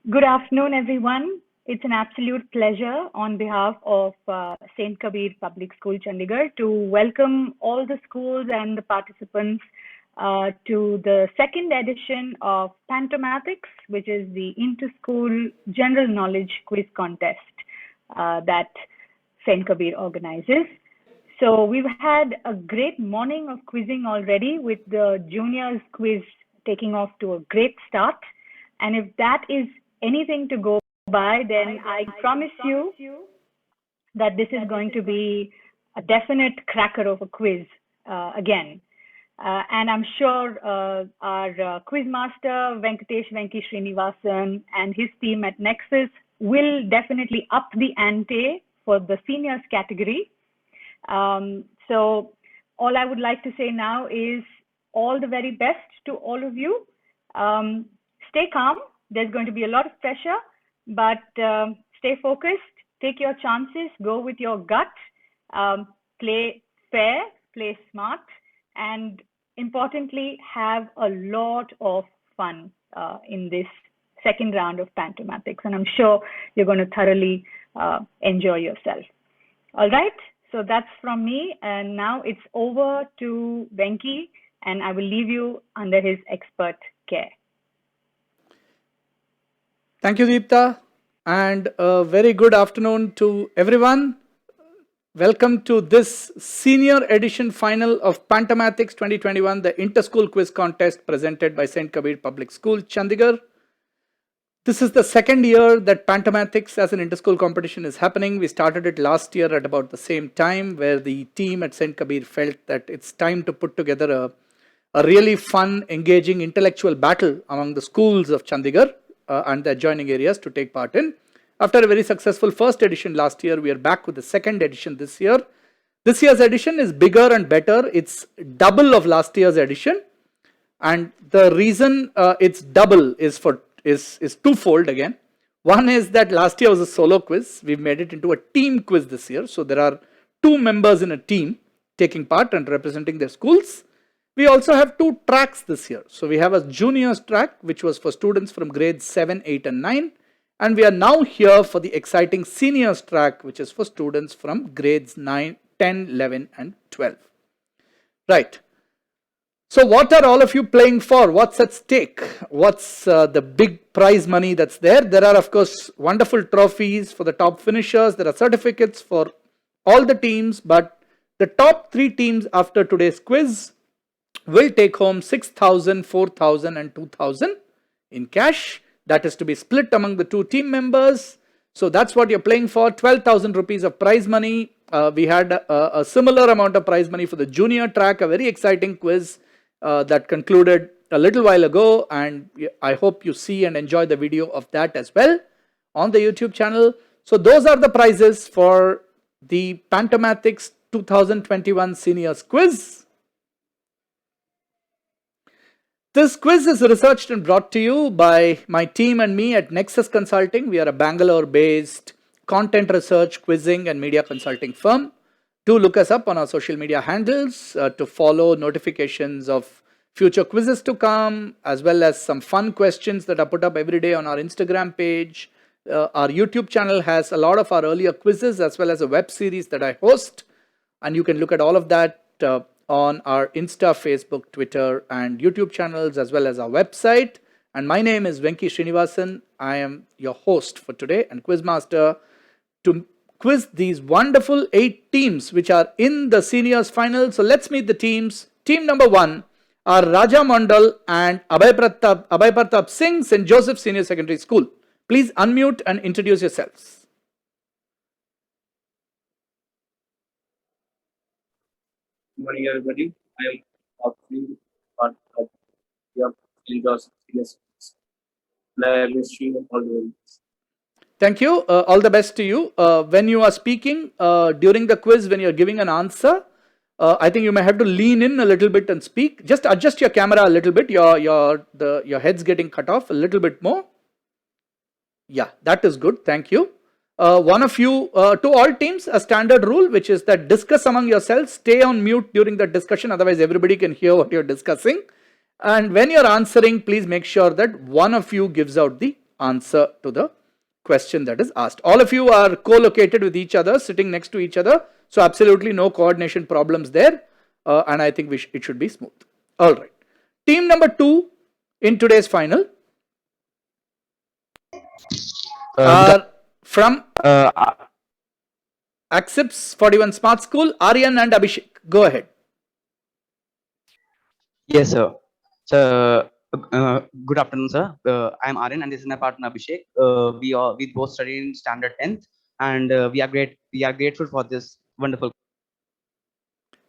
Good afternoon, everyone. It's an absolute pleasure on behalf of St. Kabir Public School, Chandigarh, to welcome all the schools and the participants to the second edition of Pantomatics, which is the inter-school general knowledge quiz contest that St. Kabir organizes. So we've had a great morning of quizzing already, with the juniors quiz taking off to a great start. And if that is anything to go by, then I promise you that this is going to be a definite cracker of a quiz again. And I'm sure our quiz master, Venkatesh Venki Srinivasan, and his team at Nexus will definitely up the ante for the seniors category. So all I would like to say now is all the very best to all of you. Stay calm. There's going to be a lot of pressure, but stay focused, take your chances, go with your gut, play fair, play smart, and importantly, have a lot of fun in this second round of Pantomatics. And I'm sure you're going to thoroughly enjoy yourself. All right, so that's from me. And now it's over to Venki, and I will leave you under his expert care. Thank you, Deepta, and a very good afternoon to everyone. Welcome to this senior edition final of Pantomatics 2021, the inter-school quiz contest presented by St. Kabir Public School, Chandigarh. This is the second year that Pantomatics as an inter-school competition is happening. We started it last year at about the same time, where the team at St. Kabir felt that it's time to put together a really fun, engaging, intellectual battle among the schools of Chandigarh and the adjoining areas to take part in. After a very successful first edition last year, we are back with the second edition this year. This year's edition is bigger and better. It's double of last year's edition, and the reason it's double is twofold again. One is that last year was a solo quiz. We've made it into a team quiz this year, so there are two members in a team taking part and representing their schools. We also have two tracks this year. So we have a juniors track, which was for students from grades 7, 8 and 9. And we are now here for the exciting seniors track, which is for students from grades 9, 10, 11 and 12. Right. So what are all of you playing for? What's at stake? What's the big prize money that's there? There are, of course, wonderful trophies for the top finishers. There are certificates for all the teams, but the top three teams after today's quiz will take home 6,000, 4,000 and 2,000 in cash. That is to be split among the two team members. So that's what you're playing for, 12,000 rupees of prize money. We had a similar amount of prize money for the junior track, a very exciting quiz that concluded a little while ago. And I hope you see and enjoy the video of that as well on the YouTube channel. So those are the prizes for the Pantomatics 2021 Seniors Quiz. This quiz is researched and brought to you by my team and me at Nexus Consulting. We are a Bangalore-based content research, quizzing and media consulting firm. Do look us up on our social media handles to follow notifications of future quizzes to come, as well as some fun questions that are put up every day on our Instagram page. Our YouTube channel has a lot of our earlier quizzes, as well as a web series that I host. And you can look at all of that on our Insta, Facebook, Twitter and YouTube channels, as well as our website. And my name is Venki Srinivasan. I am your host for today and quizmaster to quiz these wonderful 8 teams which are in the seniors final. So let's meet the teams. Team number 1 are Raja Mandal and Abhay Pratap Singh, St. Joseph Senior Secondary School. Please unmute and introduce yourselves. Good morning, everybody. I am part of the St. Joseph Senior School. I wish you all the best. Thank you. All the best to you. When you are speaking during the quiz, when you're giving an answer, I think you may have to lean in a little bit and speak. Just adjust your camera a little bit. Your head's getting cut off a little bit more. Yeah, that is good. Thank you. One of you, to all teams, a standard rule, which is that discuss among yourselves, stay on mute during the discussion, otherwise everybody can hear what you're discussing. And when you're answering, please make sure that one of you gives out the answer to the question that is asked. All of you are co-located with each other, sitting next to each other, so absolutely no coordination problems there, and I think it should be smooth. All right. Team number 2 in today's final are from Accepts 41 Smart School, Aryan and Abhishek. Go ahead. Yes, sir. So, good afternoon, sir. I am Aryan, and this is my partner Abhishek. We both study in standard 10th, and we are grateful for this wonderful.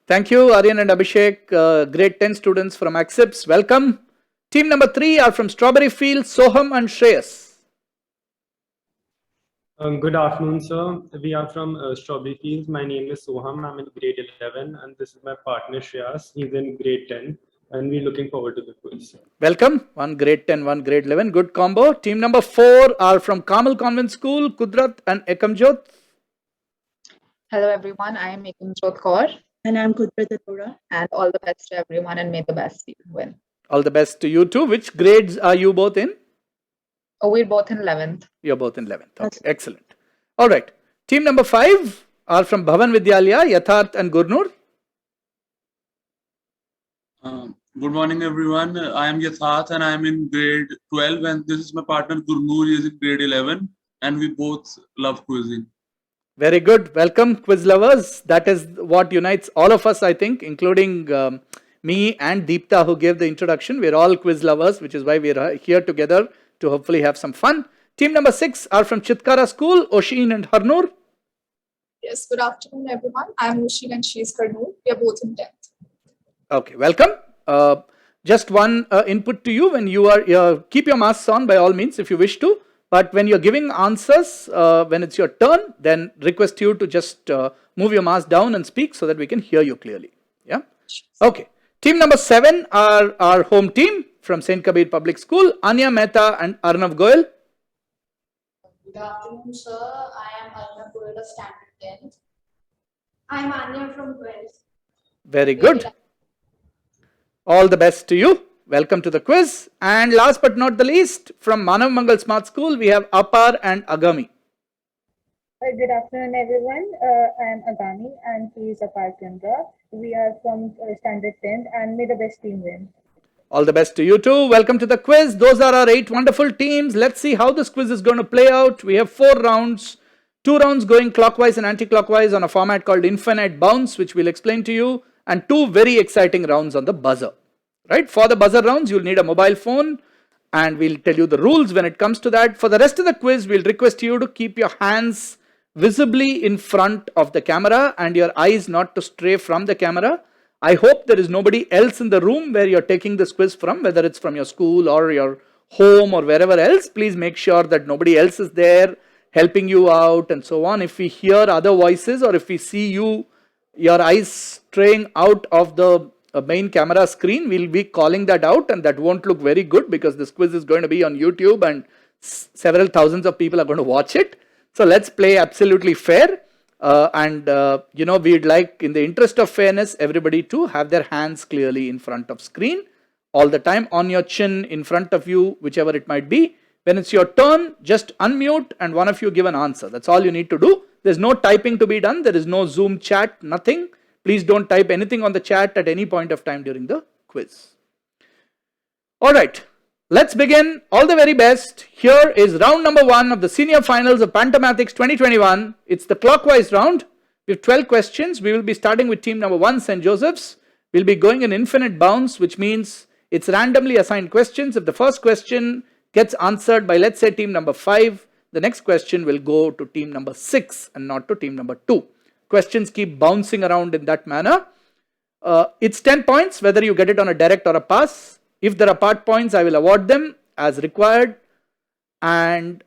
Thank you, Aryan and Abhishek. Grade 10 students from Accepts. Welcome. Team number 3 are from Strawberry Field, Soham and Shreyas. Good afternoon, sir. We are from Strawberry Fields. My name is Soham. I'm in grade 11, and this is my partner Shreyas. He's in grade 10, and we're looking forward to the quiz. Welcome. One grade 10, one grade 11. Good combo. Team number 4 are from Carmel Convent School, Kudrat and Ekamjot. Hello everyone, I am Ekamjot Kaur. And I'm Kudrat Arora. And all the best to everyone, and may the best team win. All the best to you too. Which grades are you both in? Oh, we're both in 11th. You're both in 11th. Okay, excellent. All right. Team number 5 are from Bhavan Vidyalaya, Yatharth and Gurnur. Good morning, everyone. I am Yatharth and I am in grade 12, and this is my partner Gurnur. He is in grade 11, and we both love quizzing. Very good. Welcome, quiz lovers. That is what unites all of us, I think, including me and Deepta, who gave the introduction. We're all quiz lovers, which is why we're here together to hopefully have some fun. Team number 6 are from Chitkara School, Oshin and Harnoor. Yes, good afternoon, everyone. I'm Oshin and she is Harnoor. We are both in 10th. Okay, welcome. Just one input to you: when you are keep your masks on by all means if you wish to. But when you're giving answers, when it's your turn, then request you to just move your mask down and speak so that we can hear you clearly. Yeah. Okay. Team number 7 are our home team from St. Kabir Public School, Anya Mehta and Arnav Goyal. Good afternoon, sir. I am Arnav Goyal of Standard 10th. I am Anya from 12th. Very good. All the best to you. Welcome to the quiz. And last but not the least, from Manav Mangal Smart School, we have Apar and Agami. Good afternoon, everyone. I am Agami and he is Apar Kendra. We are from Standard 10th, and may the best team win. All the best to you too. Welcome to the quiz. Those are our 8 wonderful teams. Let's see how this quiz is going to play out. We have 4 rounds, 2 rounds going clockwise and anti-clockwise on a format called Infinite Bounce, which we'll explain to you, and 2 very exciting rounds on the buzzer. Right? For the buzzer rounds, you'll need a mobile phone, and we'll tell you the rules when it comes to that. For the rest of the quiz, we'll request you to keep your hands visibly in front of the camera and your eyes not to stray from the camera. I hope there is nobody else in the room where you're taking this quiz from, whether it's from your school or your home or wherever else. Please make sure that nobody else is there helping you out and so on. If we hear other voices or if we see your eyes straying out of the main camera screen, we'll be calling that out, and that won't look very good because this quiz is going to be on YouTube and several thousands of people are going to watch it. So let's play absolutely fair. We'd like, in the interest of fairness, everybody to have their hands clearly in front of screen all the time, on your chin, in front of you, whichever it might be. When it's your turn, just unmute and one of you give an answer. That's all you need to do. There's no typing to be done. There is no Zoom chat, nothing. Please don't type anything on the chat at any point of time during the quiz. All right. Let's begin. All the very best. Here is round number 1 of the senior finals of Pantomathix 2021. It's the clockwise round. We have 12 questions. We will be starting with team number 1, St. Joseph's. We'll be going in infinite bounds, which means it's randomly assigned questions. If the first question gets answered by, let's say, team number 5, the next question will go to team number 6 and not to team number 2. Questions keep bouncing around in that manner. It's 10 points, whether you get it on a direct or a pass. If there are part points, I will award them as required, and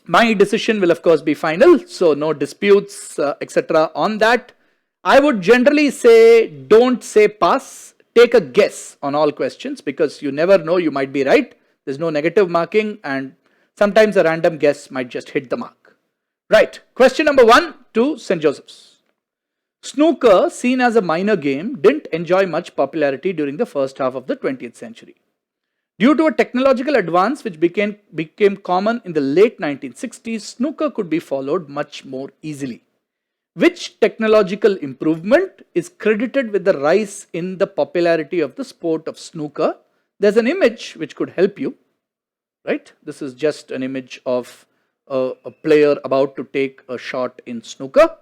my decision will of course be final, so no disputes etc. on that. I would generally say don't say pass, take a guess on all questions because you never know, you might be right. There's no negative marking and sometimes a random guess might just hit the mark. Right, question number 1 to St. Joseph's. Snooker, seen as a minor game, didn't enjoy much popularity during the first half of the 20th century. Due to a technological advance which became common in the late 1960s, snooker could be followed much more easily. Which technological improvement is credited with the rise in the popularity of the sport of snooker? There's an image which could help you, right? This is just an image of a player about to take a shot in snooker.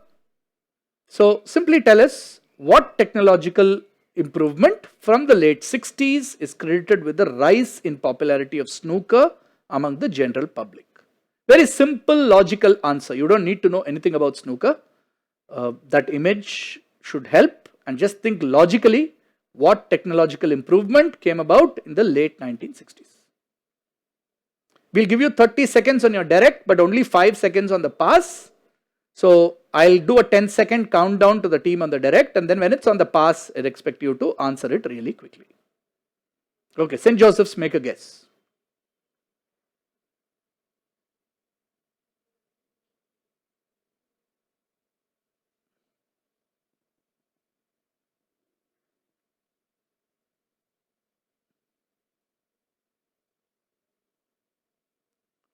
So simply tell us what technological improvement from the late 60s is credited with the rise in popularity of snooker among the general public. Very simple logical answer. You don't need to know anything about snooker. That image should help, and just think logically what technological improvement came about in the late 1960s. We'll give you 30 seconds on your direct, but only 5 seconds on the pass. So I'll do a 10-second countdown to the team on the direct, and then when it's on the pass, I'd expect you to answer it really quickly. Okay, St. Joseph's, make a guess.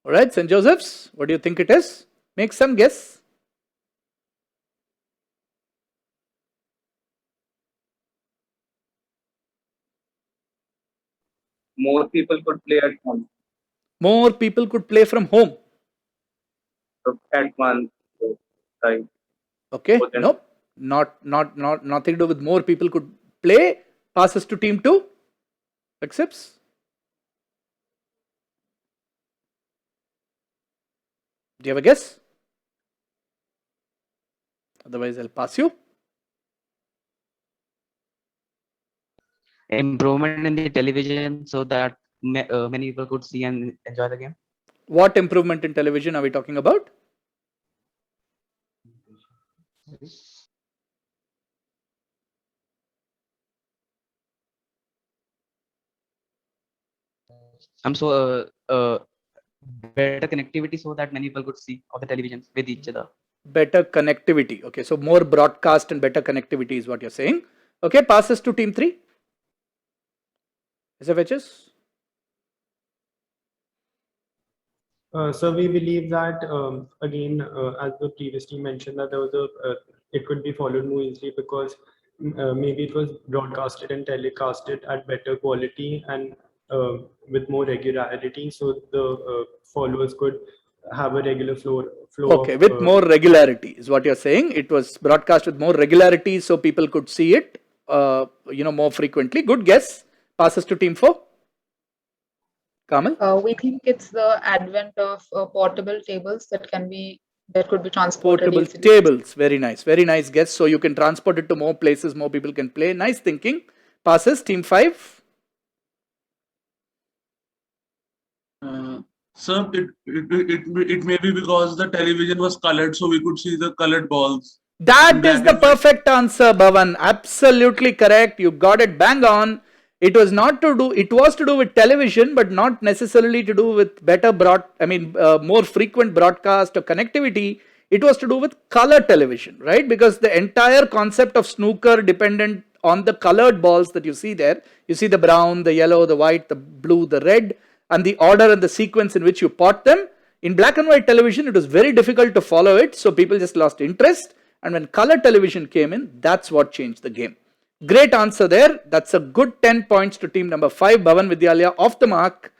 All right, St. Joseph's, what do you think it is? Make some guess. More people could play at home. More people could play from home. At one time. Okay, nope, nothing to do with more people could play. Passes to team 2. Accepts. Do you have a guess? Otherwise, I'll pass you. Improvement in the television so that many people could see and enjoy the game. What improvement in television are we talking about? Better connectivity so that many people could see of the televisions with each other. Better connectivity. Okay, so more broadcast and better connectivity is what you're saying. Okay, passes to team 3. SFHS? So we believe that again, as the previous team mentioned, that there was it could be followed more easily because maybe it was broadcasted and telecasted at better quality and with more regularity, so the followers could have a regular flow. Okay, with more regularity is what you're saying. It was broadcast with more regularity, so people could see it, more frequently. Good guess. Passes to team 4. Kamal? We think it's the advent of portable tables that could be transported Portable easily. tables. Very nice guess. So you can transport it to more places, more people can play. Nice thinking. Passes team 5. Sir, it may be because the television was colored, so we could see the colored balls. That is the perfect answer, Bhavan. Absolutely correct. You got it bang on. It was to do with television, but not necessarily to do with more frequent broadcast or connectivity. It was to do with color television, right? Because the entire concept of snooker dependent on the colored balls that you see there. You see the brown, the yellow, the white, the blue, the red, and the order and the sequence in which you pot them. In black and white television, it was very difficult to follow it, so people just lost interest. And when color television came in, that's what changed the game. Great answer there. That's a good 10 points to team number 5. Bhavan Vidyalaya off the mark,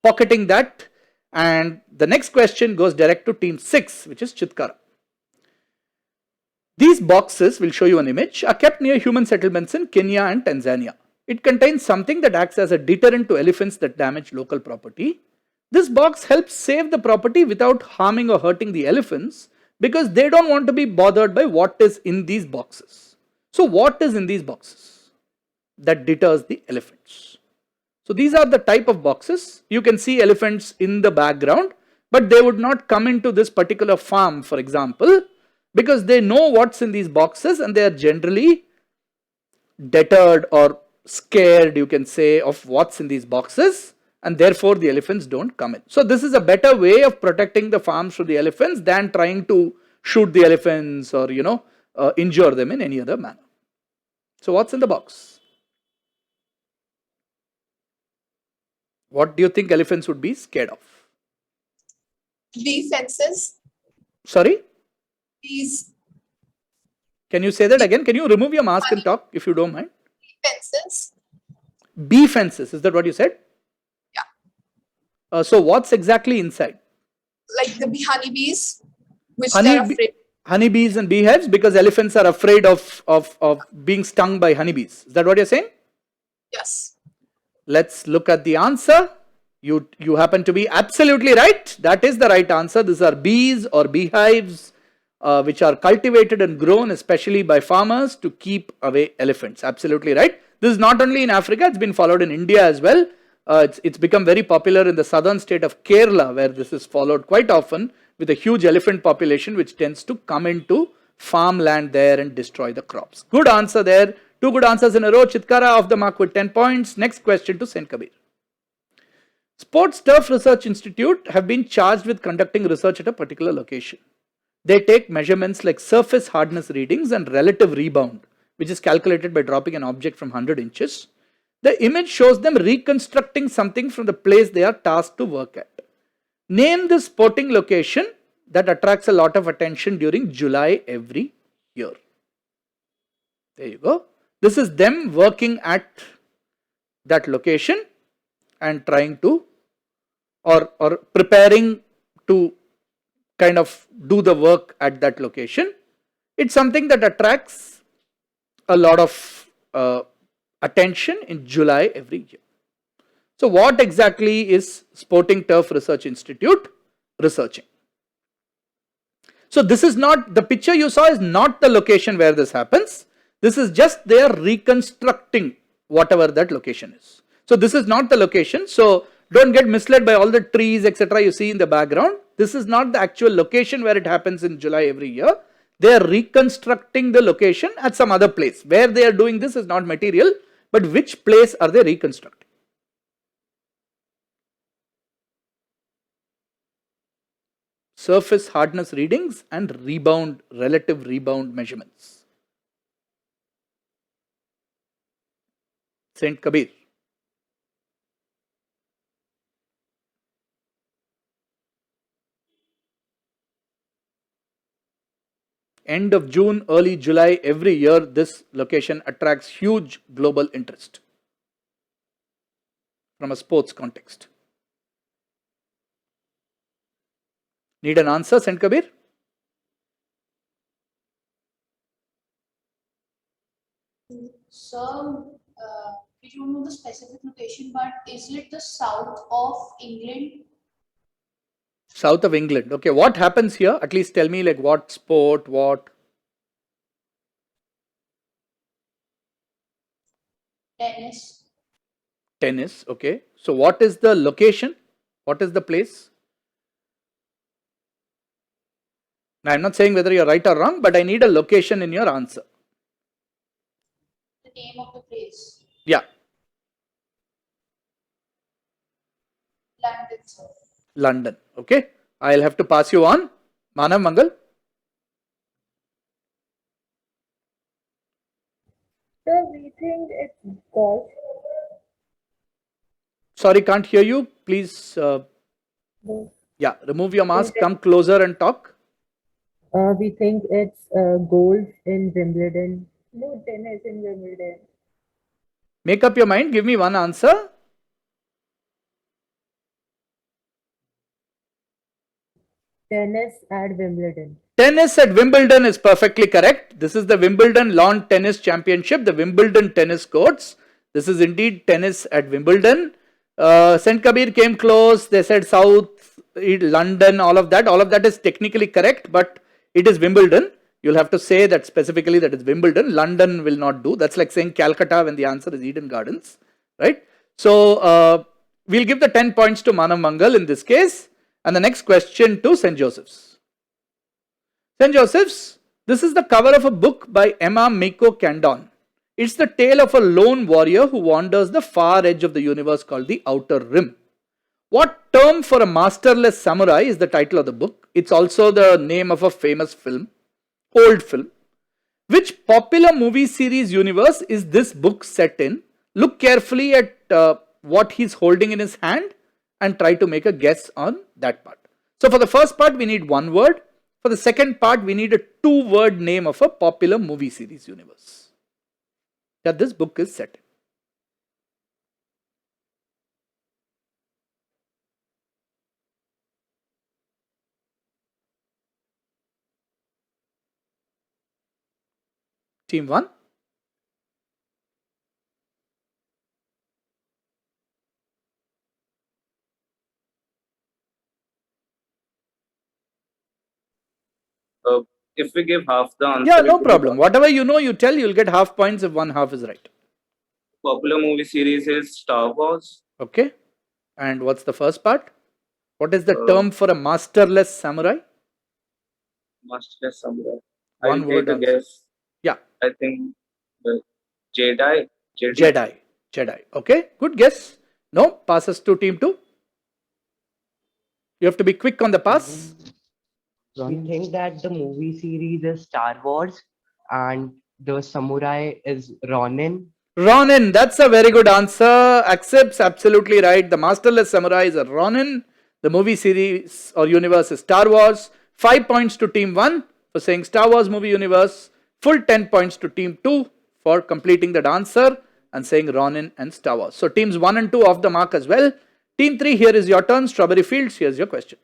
pocketing that. And the next question goes direct to team 6, which is Chitkara. These boxes, we'll show you an image, are kept near human settlements in Kenya and Tanzania. It contains something that acts as a deterrent to elephants that damage local property. This box helps save the property without harming or hurting the elephants because they don't want to be bothered by what is in these boxes. So what is in these boxes that deters the elephants? So these are the type of boxes. You can see elephants in the background, but they would not come into this particular farm, for example, because they know what's in these boxes and they are generally deterred or scared, you can say, of what's in these boxes, and therefore the elephants don't come in. So this is a better way of protecting the farms from the elephants than trying to shoot the elephants or injure them in any other manner. So what's in the box? What do you think elephants would be scared of? Bee fences. Sorry? Bees. Can you say that again? Can you remove your mask and talk if you don't mind? Fences. Bee fences, is that what you said? Yeah. So what's exactly inside? Like the honeybees, which they're afraid. Honeybees and beehives, because elephants are afraid of being stung by honeybees. Is that what you're saying? Yes. Let's look at the answer. You happen to be absolutely right. That is the right answer. These are bees or beehives, which are cultivated and grown especially by farmers to keep away elephants. Absolutely right. This is not only in Africa, it's been followed in India as well. It's become very popular in the southern state of Kerala, where this is followed quite often, with a huge elephant population which tends to come into farmland there and destroy the crops. Good answer there. 2 good answers in a row. Chitkara off the mark with 10 points. Next question to Saint Kabir. Sports Turf Research Institute have been charged with conducting research at a particular location. They take measurements like surface hardness readings and relative rebound, which is calculated by dropping an object from 100 inches. The image shows them reconstructing something from the place they are tasked to work at. Name the sporting location that attracts a lot of attention during July every year. There you go. This is them working at that location and trying to or preparing to kind of do the work at that location. It's something that attracts a lot of attention in July every year. So what exactly is Sporting Turf Research Institute researching? So this is not, the picture you saw is not the location where this happens. This is just they are reconstructing whatever that location is. So this is not the location. So don't get misled by all the trees, etc. you see in the background. This is not the actual location where it happens in July every year. They are reconstructing the location at some other place. Where they are doing this is not material, but which place are they reconstructing? Surface hardness readings and rebound, relative rebound measurements. Saint Kabir. End of June, early July, every year this location attracts huge global interest from a sports context. Need an answer, Saint Kabir? So, we don't know the specific location, but is it the south of England? South of England. Okay, what happens here? At least tell me, like, what sport, what? Tennis. Tennis, okay. So what is the location? What is the place? Now, I'm not saying whether you're right or wrong, but I need a location in your answer. The name of the place. Yeah. London, sir. London, okay. I'll have to pass you on. Manav Mangal. So we think it's golf. Sorry, can't hear you. Please, yeah, remove your mask, come closer and talk. We think it's golf in Wimbledon. No, tennis in Wimbledon. Make up your mind. Give me one answer. Tennis at Wimbledon. Tennis at Wimbledon is perfectly correct. This is the Wimbledon Lawn Tennis Championship, the Wimbledon tennis courts. This is indeed tennis at Wimbledon. Saint Kabir came close. They said South, London, all of that. All of that is technically correct, but it is Wimbledon. You'll have to say that specifically that it's Wimbledon. London will not do. That's like saying Calcutta when the answer is Eden Gardens, right? So we'll give the 10 points to Manav Mangal in this case. And the next question to St. Joseph's. St. Joseph's, this is the cover of a book by Emma Miko Candon. It's the tale of a lone warrior who wanders the far edge of the universe called the Outer Rim. What term for a masterless samurai is the title of the book. It's also the name of a famous film, old film. Which popular movie series universe is this book set in? Look carefully at what he's holding in his hand and try to make a guess on that part. So for the first part, we need one word. For the second part, we need a two-word name of a popular movie series universe that this book is set in. Team 1. If we give half the answer, Yeah, it no will be problem. Whatever you know, you tell, you'll get half points if one half is right. popular movie series is Star Wars. Okay. And what's the first part? What is the Uh, term for a masterless samurai? Masterless Samurai. One I'll word take a answer. guess. Yeah. I think Jedi. Jedi. Okay, good guess. No, passes to team 2. You have to be quick on the pass. We think that the movie series is Star Wars and the samurai is Ronin. Ronin, that's a very good answer. Accepts, absolutely right. The masterless samurai is a Ronin. The movie series or universe is Star Wars. 5 points to team 1 for saying Star Wars movie universe. Full 10 points to team 2 for completing that answer and saying Ronin and Star Wars. So teams 1 and 2 off the mark as well. Team 3, here is your turn. Strawberry Fields, here's your question.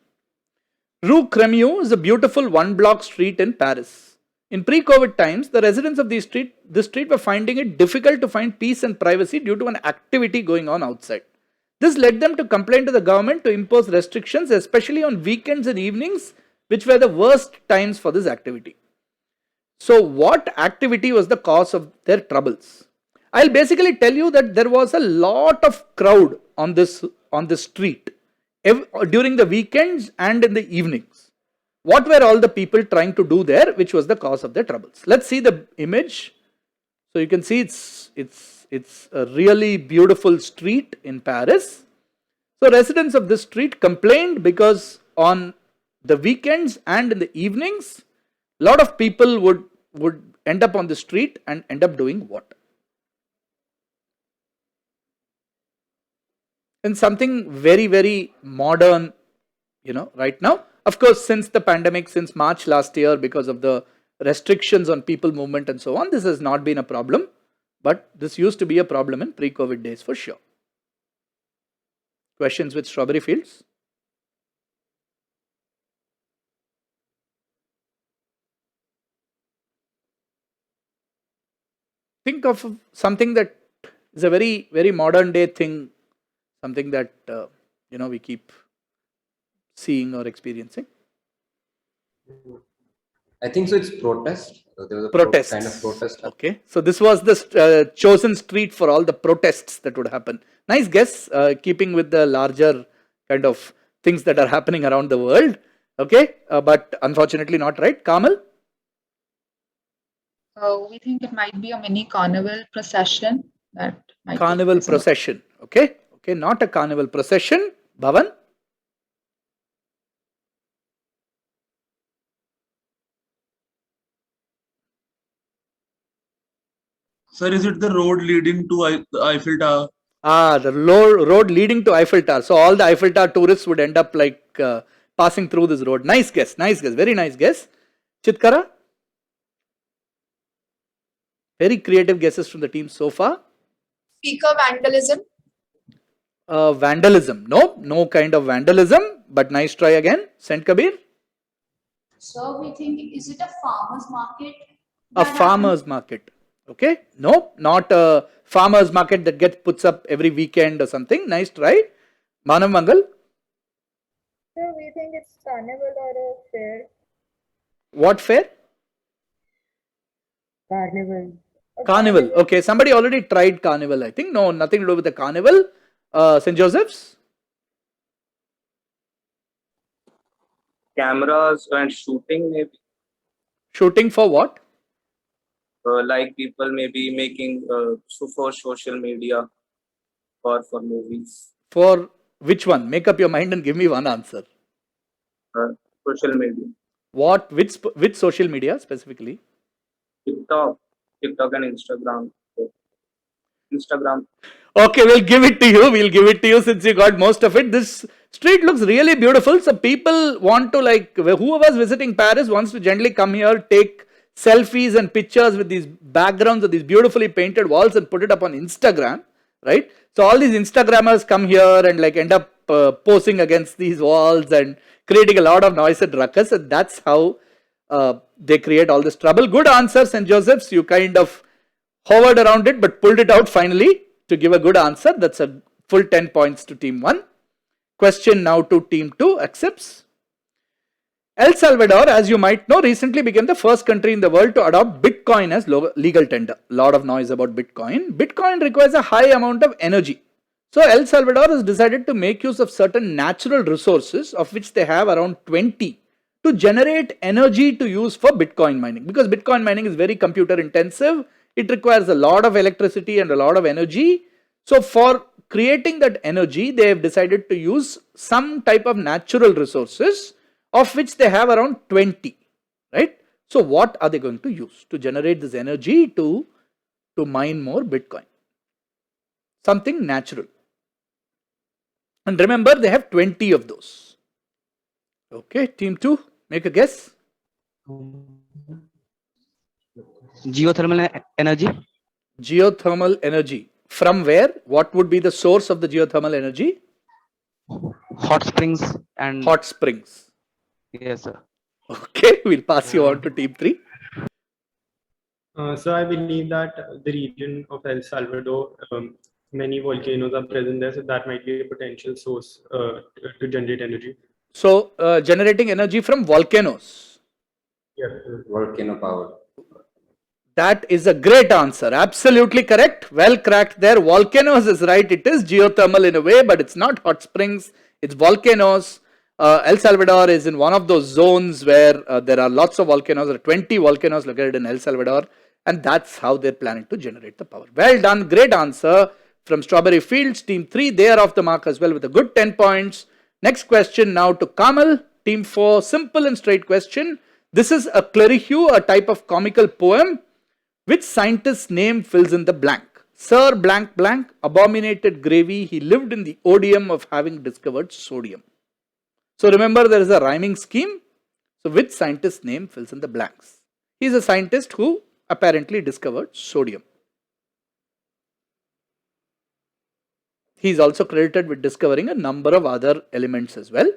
Rue Cremieux is a beautiful one-block street in Paris. In pre-COVID times, the residents of this street were finding it difficult to find peace and privacy due to an activity going on outside. This led them to complain to the government to impose restrictions, especially on weekends and evenings, which were the worst times for this activity. So, what activity was the cause of their troubles? I'll basically tell you that there was a lot of crowd on this street during the weekends and in the evenings. What were all the people trying to do there, which was the cause of their troubles? Let's see the image. So you can see it's a really beautiful street in Paris. So residents of this street complained because on the weekends and in the evenings, a lot of people would end up on the street and end up doing what? And something very, very modern, right now. Of course, since the pandemic, since March last year, because of the restrictions on people movement and so on, this has not been a problem. But this used to be a problem in pre-COVID days for sure. Questions with Strawberry Fields? Think of something that is a very, very modern day thing, something that, we keep seeing or experiencing. I think so. It's protest. There was a Protests. kind of protest. Okay, so this was the chosen street for all the protests that would happen. Nice guess, keeping with the larger kind of things that are happening around the world. Okay, but unfortunately not right. Kamal? We think it might be a mini carnival procession. Carnival procession. Okay, not a carnival procession. Bhavan? Sir, is it the road leading to the Eiffel Tower? The road leading to Eiffel Tower. So all the Eiffel Tower tourists would end up passing through this road. Nice guess, very nice guess. Chitkara? Very creative guesses from the team so far. Speaker vandalism. Vandalism. No kind of vandalism, but nice try again. Saint Kabir? So we think, is it a farmer's market? A farmer's market. Okay, no, not a farmer's market that puts up every weekend or something. Nice try. Manav Mangal? So we think it's carnival or a fair. What fair? Carnival. Carnival. Okay, somebody already tried carnival, I think. No, nothing to do with the carnival. St. Joseph's? Cameras and shooting, maybe. Shooting for what? Like people maybe making for social media or for movies. For which one? Make up your mind and give me one answer. Social media. What? Which social media specifically? TikTok and Instagram. Instagram. Okay, we'll give it to you. We'll give it to you since you got most of it. This street looks really beautiful. So people want to, like, whoever's visiting Paris wants to generally come here, take selfies and pictures with these backgrounds of these beautifully painted walls and put it up on Instagram, right? So all these Instagrammers come here and like end up posing against these walls and creating a lot of noise and ruckus, and that's how they create all this trouble. Good answer, St. Joseph's. You kind of hovered around it but pulled it out finally to give a good answer. That's a full 10 points to team 1. Question now to team 2 accepts. El Salvador, as you might know, recently became the first country in the world to adopt Bitcoin as legal tender. Lot of noise about Bitcoin. Bitcoin requires a high amount of energy. So El Salvador has decided to make use of certain natural resources, of which they have around 20, to generate energy to use for Bitcoin mining. Because Bitcoin mining is very computer intensive, it requires a lot of electricity and a lot of energy. So for creating that energy, they have decided to use some type of natural resources, of which they have around 20, right? So what are they going to use to generate this energy to mine more Bitcoin? Something natural. And remember, they have 20 of those. Okay, team 2, make a guess. Geothermal energy. Geothermal energy. From where? What would be the source of the geothermal energy? Hot springs and... Hot springs. Yes, sir. Okay, we'll pass you on to team 3. So I believe that the region of El Salvador, many volcanoes are present there, so that might be a potential source to generate energy. So generating energy from volcanoes. Yeah, Volcano power. That is a great answer. Absolutely correct. Well cracked there. Volcanoes is right. It is geothermal in a way, but it's not hot springs. It's volcanoes. El Salvador is in one of those zones where there are lots of volcanoes. There are 20 volcanoes located in El Salvador, and that's how they're planning to generate the power. Well done. Great answer from Strawberry Fields. Team 3, they are off the mark as well with a good 10 points. Next question now to Kamal. Team 4, simple and straight question. This is a clerihew, a type of comical poem. Which scientist's name fills in the blank? Sir blank blank abominated gravy. He lived in the odium of having discovered sodium. So remember, there is a rhyming scheme. So which scientist's name fills in the blanks? He is a scientist who apparently discovered sodium. He is also credited with discovering a number of other elements as well.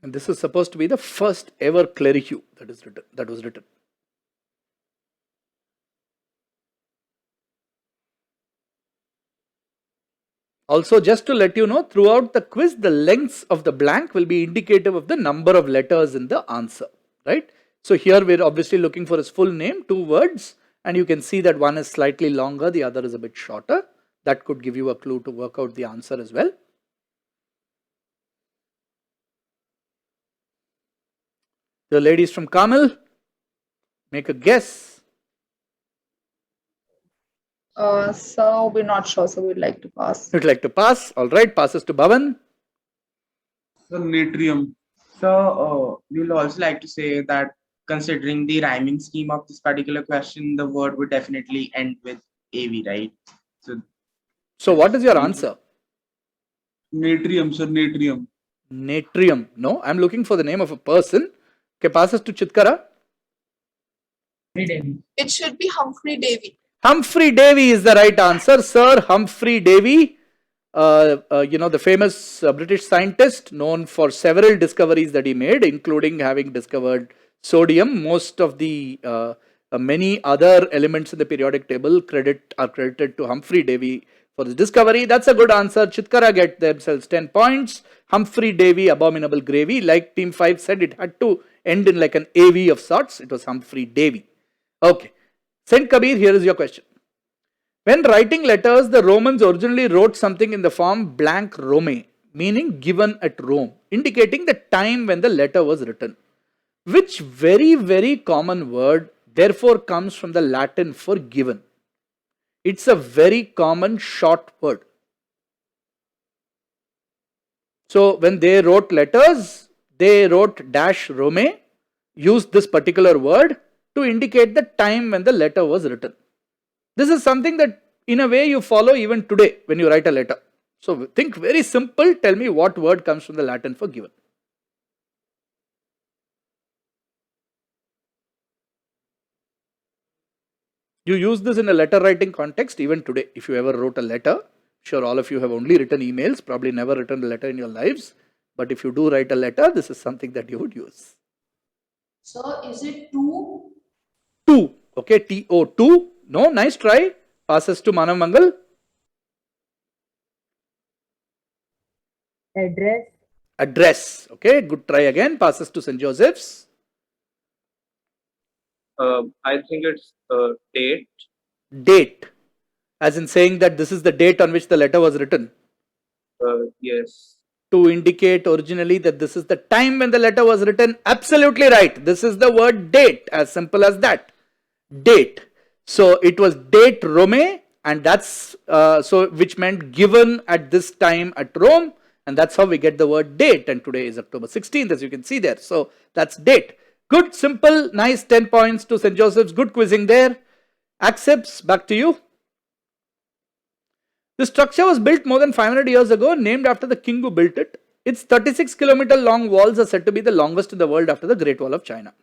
And this is supposed to be the first ever clerihew that was written. Also, just to let you know, throughout the quiz, the lengths of the blank will be indicative of the number of letters in the answer, right? So here we're obviously looking for his full name, 2 words, and you can see that one is slightly longer, the other is a bit shorter. That could give you a clue to work out the answer as well. The ladies from Kamal, make a guess. So we're not sure, so we'd like to pass. You'd like to pass? All right, passes to Bhavan. So natrium. So we'll also like to say that considering the rhyming scheme of this particular question, the word would definitely end with AV, right? So what is your answer? Natrium, sir, natrium. Natrium. No, I'm looking for the name of a person. Okay, passes to Chitkara. It should be Humphrey Davy. Humphrey Davy is the right answer. Sir Humphrey Davy, you know, the famous British scientist known for several discoveries that he made, including having discovered sodium. Most of the many other elements in the periodic table are credited to Humphrey Davy for the discovery. That's a good answer. Chitkara get themselves 10 points. Humphrey Davy, abominable gravy. Like team 5 said, it had to end in like an AV of sorts. It was Humphrey Davy. Okay. Saint Kabir, here is your question. When writing letters, the Romans originally wrote something in the form blank Rome, meaning given at Rome, indicating the time when the letter was written. Which very, very common word therefore comes from the Latin for given? It's a very common short word. So when they wrote letters, they wrote dash Rome. use this particular word to indicate the time when the letter was written. This is something that in a way you follow even today when you write a letter. So think very simple, tell me what word comes from the Latin for given. You use this in a letter writing context even today. If you ever wrote a letter, sure all of you have only written emails, probably never written a letter in your lives. But if you do write a letter, this is something that you would use. So is it two? 2, okay, TO2. No, nice try. Passes to Manav Mangal. Address. Address, okay, good try again. Passes to St. Joseph's. I think it's date. Date, as in saying that this is the date on which the letter was written. Yes. To indicate originally that this is the time when the letter was written. Absolutely right. This is the word date, as simple as that. Date. So it was date Rome, and that's which meant given at this time at Rome, and that's how we get the word date. And today is October 16th, as you can see there. So that's date. Good, simple, nice. 10 points to St. Joseph's. Good quizzing there. Accepts, back to you. The structure was built more than 500 years ago, named after the king who built it. Its 36-kilometer long walls are said to be the longest in the world after the Great Wall of China.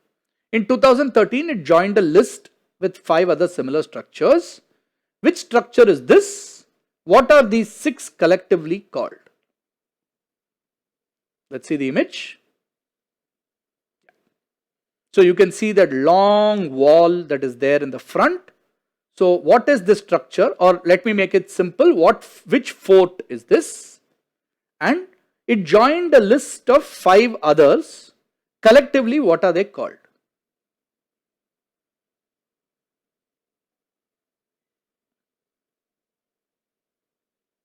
In 2013, it joined a list with 5 other similar structures. Which structure is this? What are these 6 collectively called? Let's see the image. So you can see that long wall that is there in the front. So what is this structure? Or let me make it simple. Which fort is this? And it joined a list of 5 others. Collectively, what are they called?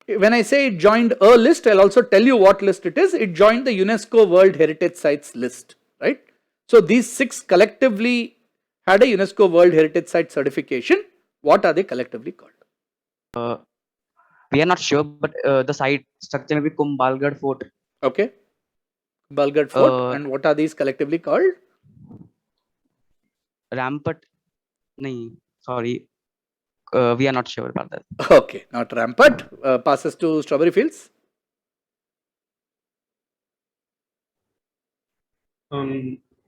When I say it joined a list, I'll also tell you what list it is. It joined the UNESCO World Heritage Sites list, right? So these 6 collectively had a UNESCO World Heritage Site certification. What are they collectively called? We are not sure, but the site structure may be Kumbhalgarh Fort. Okay. Kumbhalgarh Fort. And what are these collectively called? Rampart. No, sorry. We are not sure about that. Okay, not Rampart. Passes to Strawberry Fields.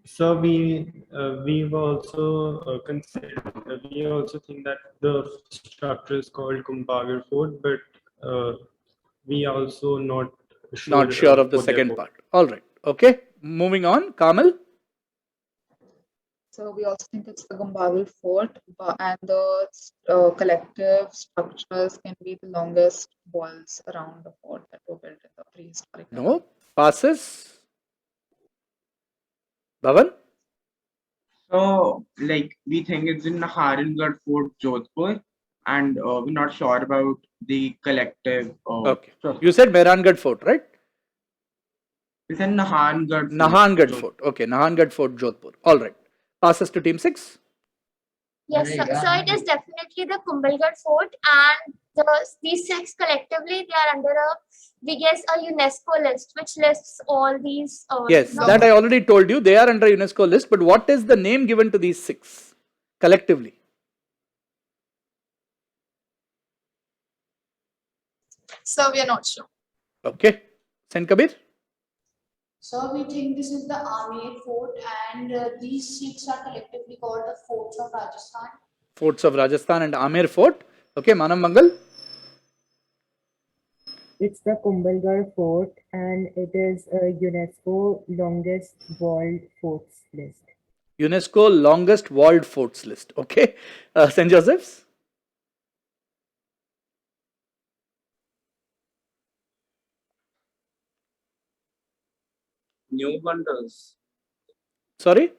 So we've also considered. We also think that the structure is called Kumbhalgarh Fort, but we also not sure of the second part. All right. Okay. Moving on. Kamal. So we also think it's the Kumbhalgarh Fort, and the collective structures can be the longest walls around the fort that were built in the prehistoric. No. Passes. Bhavan? So, like, we think it's in Naharangad Fort, Jodhpur, and we're not sure about the collective. Okay. You said Mehrangarh Fort, right? We said Naharangad. Naharangad Fort. Okay. Naharangad Fort, Jodhpur. All right. Passes to team 6. Yes, so it is definitely the Kumbhalgarh Fort, and these 6 collectively, they are under a UNESCO list, which lists all these. Yes, that I already told you. They are under UNESCO list, but what is the name given to these 6 collectively? So we are not sure. Okay. St. Kabir? So we think this is the Amer Fort, and these 6 are collectively called the forts of Rajasthan. Forts of Rajasthan and Amer Fort. Okay, Manav Mangal? It's the Kumbhalgarh Fort, and it is a UNESCO longest walled forts list. UNESCO longest walled forts list. Okay. St. Joseph's? New wonders. Sorry?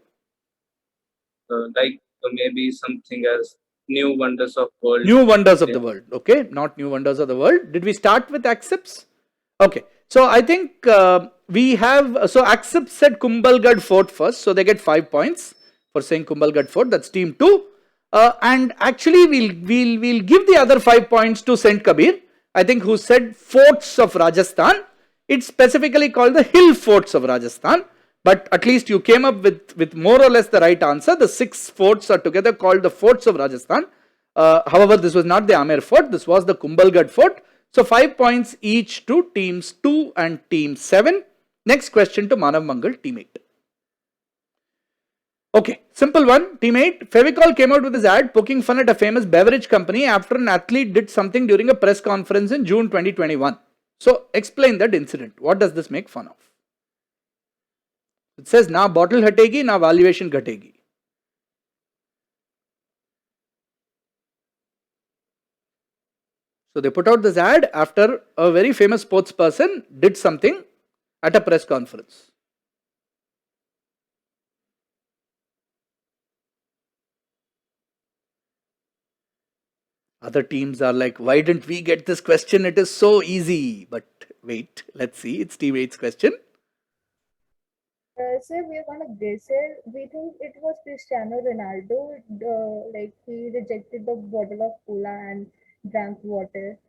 Like maybe something as new wonders of world. New wonders of the world. Okay, not new wonders of the world. Did we start with accepts? Okay. So I think we have, so accept said Kumbhalgarh Fort first. So they get 5 points for saying Kumbhalgarh Fort. That's team 2. And actually we'll give the other 5 points to St. Kabir. I think who said forts of Rajasthan. It's specifically called the hill forts of Rajasthan, but at least you came up with more or less the right answer. The 6 forts are together called the forts of Rajasthan. However, this was not the Amer fort, this was the Kumbhalgarh fort. So 5 points each to teams 2 and team 7. Next question to Manav Mangal, team 8. Okay, simple one. Team 8, Fevicol came out with his ad poking fun at a famous beverage company after an athlete did something during a press conference in June 2021. So explain that incident. What does this make fun of? It says, na bottle hategi, na valuation ghategi. So they put out this ad after a very famous sports person did something at a press conference. Other teams are like, why didn't we get this question? It is so easy. But wait, let's see. It's team 8's question. Sir, we are gonna guess it. We think it was Cristiano Ronaldo. Like he rejected the bottle of cola and drank water.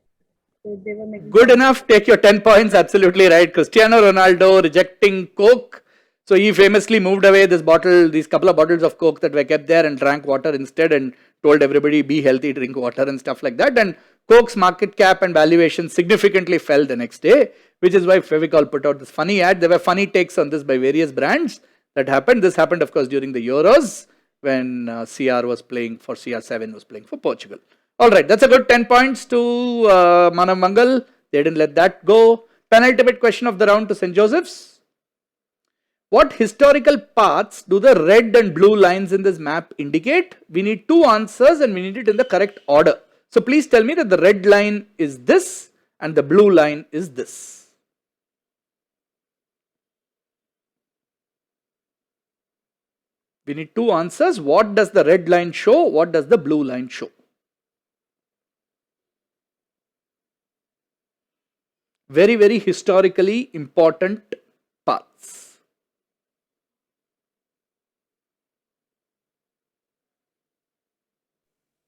So they were making Good enough. Take your 10 points. Absolutely right. Cristiano Ronaldo rejecting Coke. So he famously moved away these couple of bottles of Coke that were kept there and drank water instead and told everybody be healthy, drink water and stuff like that. And Coke's market cap and valuation significantly fell the next day, which is why Fevicol put out this funny ad. There were funny takes on this by various brands that happened. This happened, of course, during the Euros when CR7 was playing for Portugal. All right, that's a good 10 points to Manav Mangal. They didn't let that go. Penultimate question of the round to St. Joseph's. What historical paths do the red and blue lines in this map indicate? We need 2 answers and we need it in the correct order. So please tell me that the red line is this and the blue line is this. We need 2 answers. What does the red line show? What does the blue line show? Very, very historically important paths.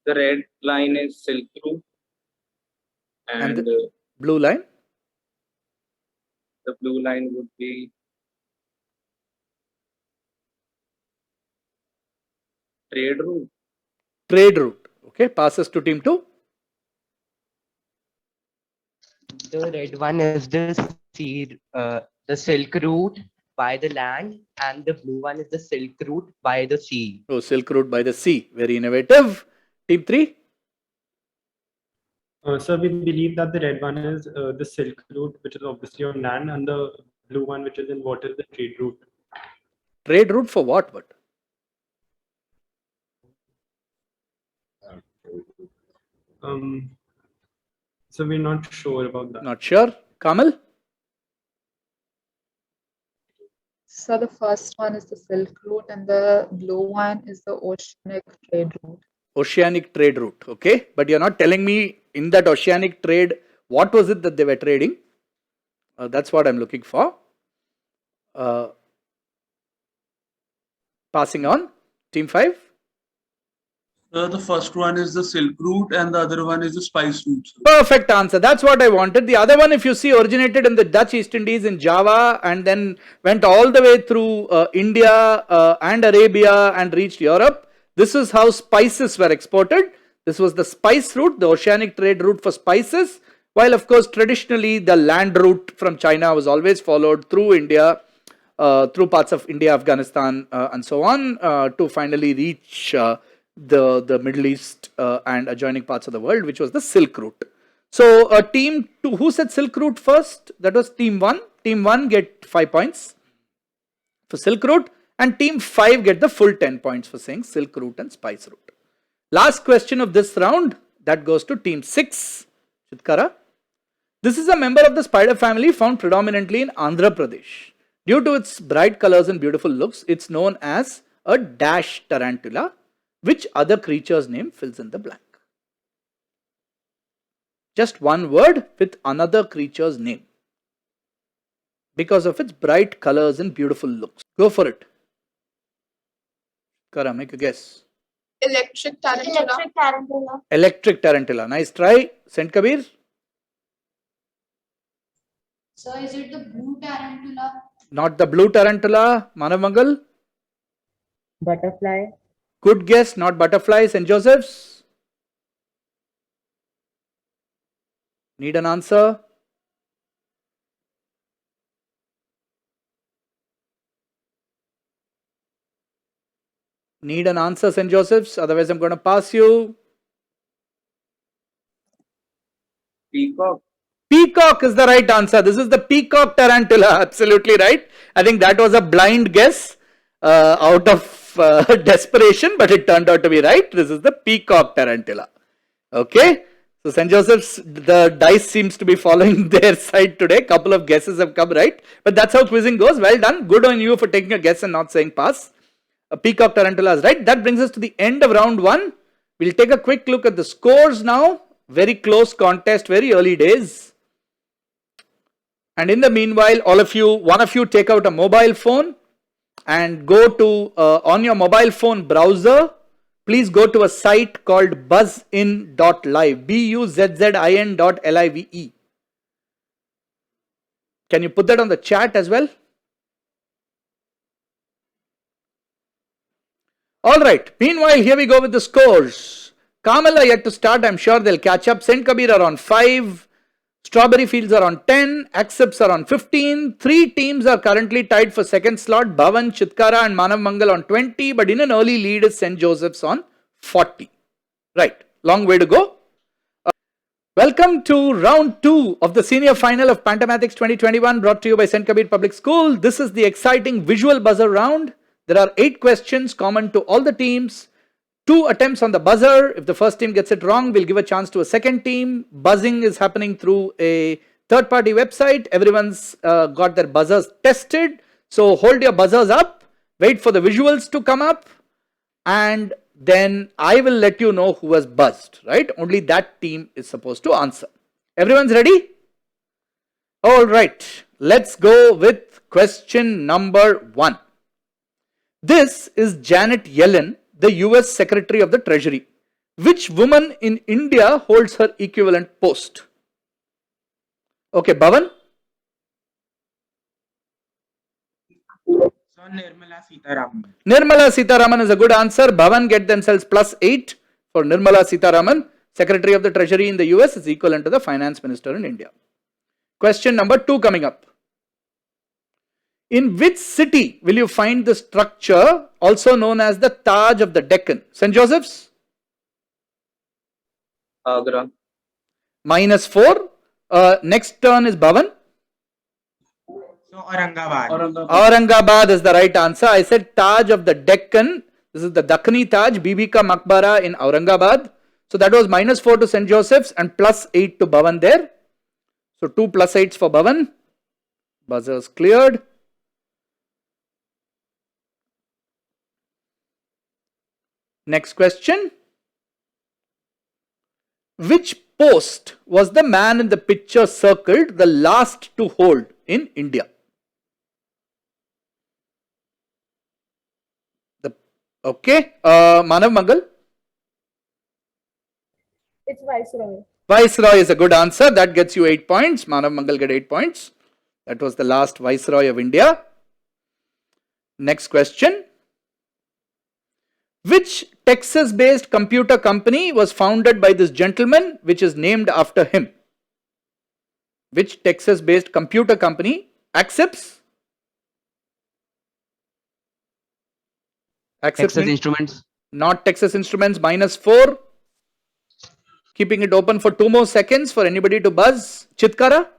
The red line is Silk Route. And the blue line? The blue line would be trade route. Trade route. Okay, passes to team 2. The red one is the Silk Route by the land, and the blue one is the Silk Route by the sea. Oh, Silk Route by the sea. Very innovative. Team 3. So we believe that the red one is the Silk Route, which is obviously on land, and the blue one, which is in water, is the trade route. Trade route for what? But so we're not sure about that. Not sure. Kamal? So the first one is the Silk Route and the blue one is the Oceanic Trade Route. Oceanic trade route. Okay, but you're not telling me in that oceanic trade, what was it that they were trading? That's what I'm looking for. Passing on. Team 5. The first one is the Silk Route and the other one is the Spice Route. Perfect answer. That's what I wanted. The other one, if you see, originated in the Dutch East Indies in Java and then went all the way through India and Arabia and reached Europe. This is how spices were exported. This was the spice route, the oceanic trade route for spices. While of course traditionally the land route from China was always followed through India, through parts of India, Afghanistan and so on to finally reach the Middle East and adjoining parts of the world, which was the Silk Route. So team 2, who said Silk Route first? That was team 1. Team 1 get 5 points for Silk Route and team 5 get the full 10 points for saying Silk Route and Spice Route. Last question of this round, that goes to team 6, Chitkara. This is a member of the spider family found predominantly in Andhra Pradesh. Due to its bright colors and beautiful looks, it's known as a dash tarantula. Which other creature's name fills in the blank? Just one word with another creature's name. Because of its bright colors and beautiful looks. Go for it. Kara, make a guess. Electric tarantula. Electric tarantula. Electric tarantula. Nice try. Saint Kabir. So is it the blue tarantula? Not the blue tarantula. Manav Mangal. Butterfly. Good guess, not butterfly. St. Joseph's. Need an answer? Need an answer, St. Joseph's? Otherwise, I'm going to pass you. Peacock. Peacock is the right answer. This is the peacock tarantula. Absolutely right. I think that was a blind guess out of desperation, but it turned out to be right. This is the peacock tarantula. Okay. So St. Joseph's, the dice seems to be following their side today. Couple of guesses have come right. But that's how quizzing goes. Well done. Good on you for taking a guess and not saying pass. A peacock tarantula is right. That brings us to the end of round 1. We'll take a quick look at the scores now. Very close contest, very early days. And in the meanwhile, all of you, one of you take out a mobile phone and go to, on your mobile phone browser, please go to a site called buzzin.live, buzzin.live. Can you put that on the chat as well? Alright, meanwhile, here we go with the scores. Carmel are yet to start, I'm sure they'll catch up. St. Kabir are on 5. Strawberry Fields are on 10, Accepts are on 15, 3 teams are currently tied for second slot, Bhavan, Chitkara and Manav Mangal on 20, but in an early lead is St. Joseph's on 40. Right, long way to go. Welcome to round 2 of the senior final of Pantomathix 2021 brought to you by St. Kabir Public School. This is the exciting visual buzzer round. There are 8 questions common to all the teams. 2 attempts on the buzzer. If the first team gets it wrong, we'll give a chance to a second team. Buzzing is happening through a third-party website. Everyone's got their buzzers tested. So hold your buzzers up. Wait for the visuals to come up. And then I will let you know who has buzzed, right? Only that team is supposed to answer. Everyone's ready? All right. Let's go with question number 1. This is Janet Yellen, the US Secretary of the Treasury. Which woman in India holds her equivalent post? Okay, Bhavan? So Nirmala Sitharaman. Nirmala Sitharaman is a good answer. Bhavan get themselves +8 for Nirmala Sitharaman. Secretary of the Treasury in the US is equivalent to the Finance Minister in India. Question number 2 coming up. In which city will you find the structure also known as the Taj of the Deccan? St. Joseph's? Agra. -4. Next turn is Bhavan. So Aurangabad. Aurangabad is the right answer. I said Taj of the Deccan. This is the Dakhani Taj, Bibika Maqbara in Aurangabad. So that was -4 to St. Joseph's and +8 to Bhavan there. So 2 +8s for Bhavan. Buzzers cleared. Next question. Which post was the man in the picture circled the last to hold in India? Okay, Manav Mangal? It's Viceroy. Viceroy is a good answer. That gets you 8 points. Manav Mangal get 8 points. That was the last Viceroy of India. Next question. Which Texas-based computer company was founded by this gentleman, which is named after him? Which Texas-based computer company accepts? Texas Instruments. Not Texas Instruments, -4. Keeping it open for 2 more seconds for anybody to buzz. Chitkara?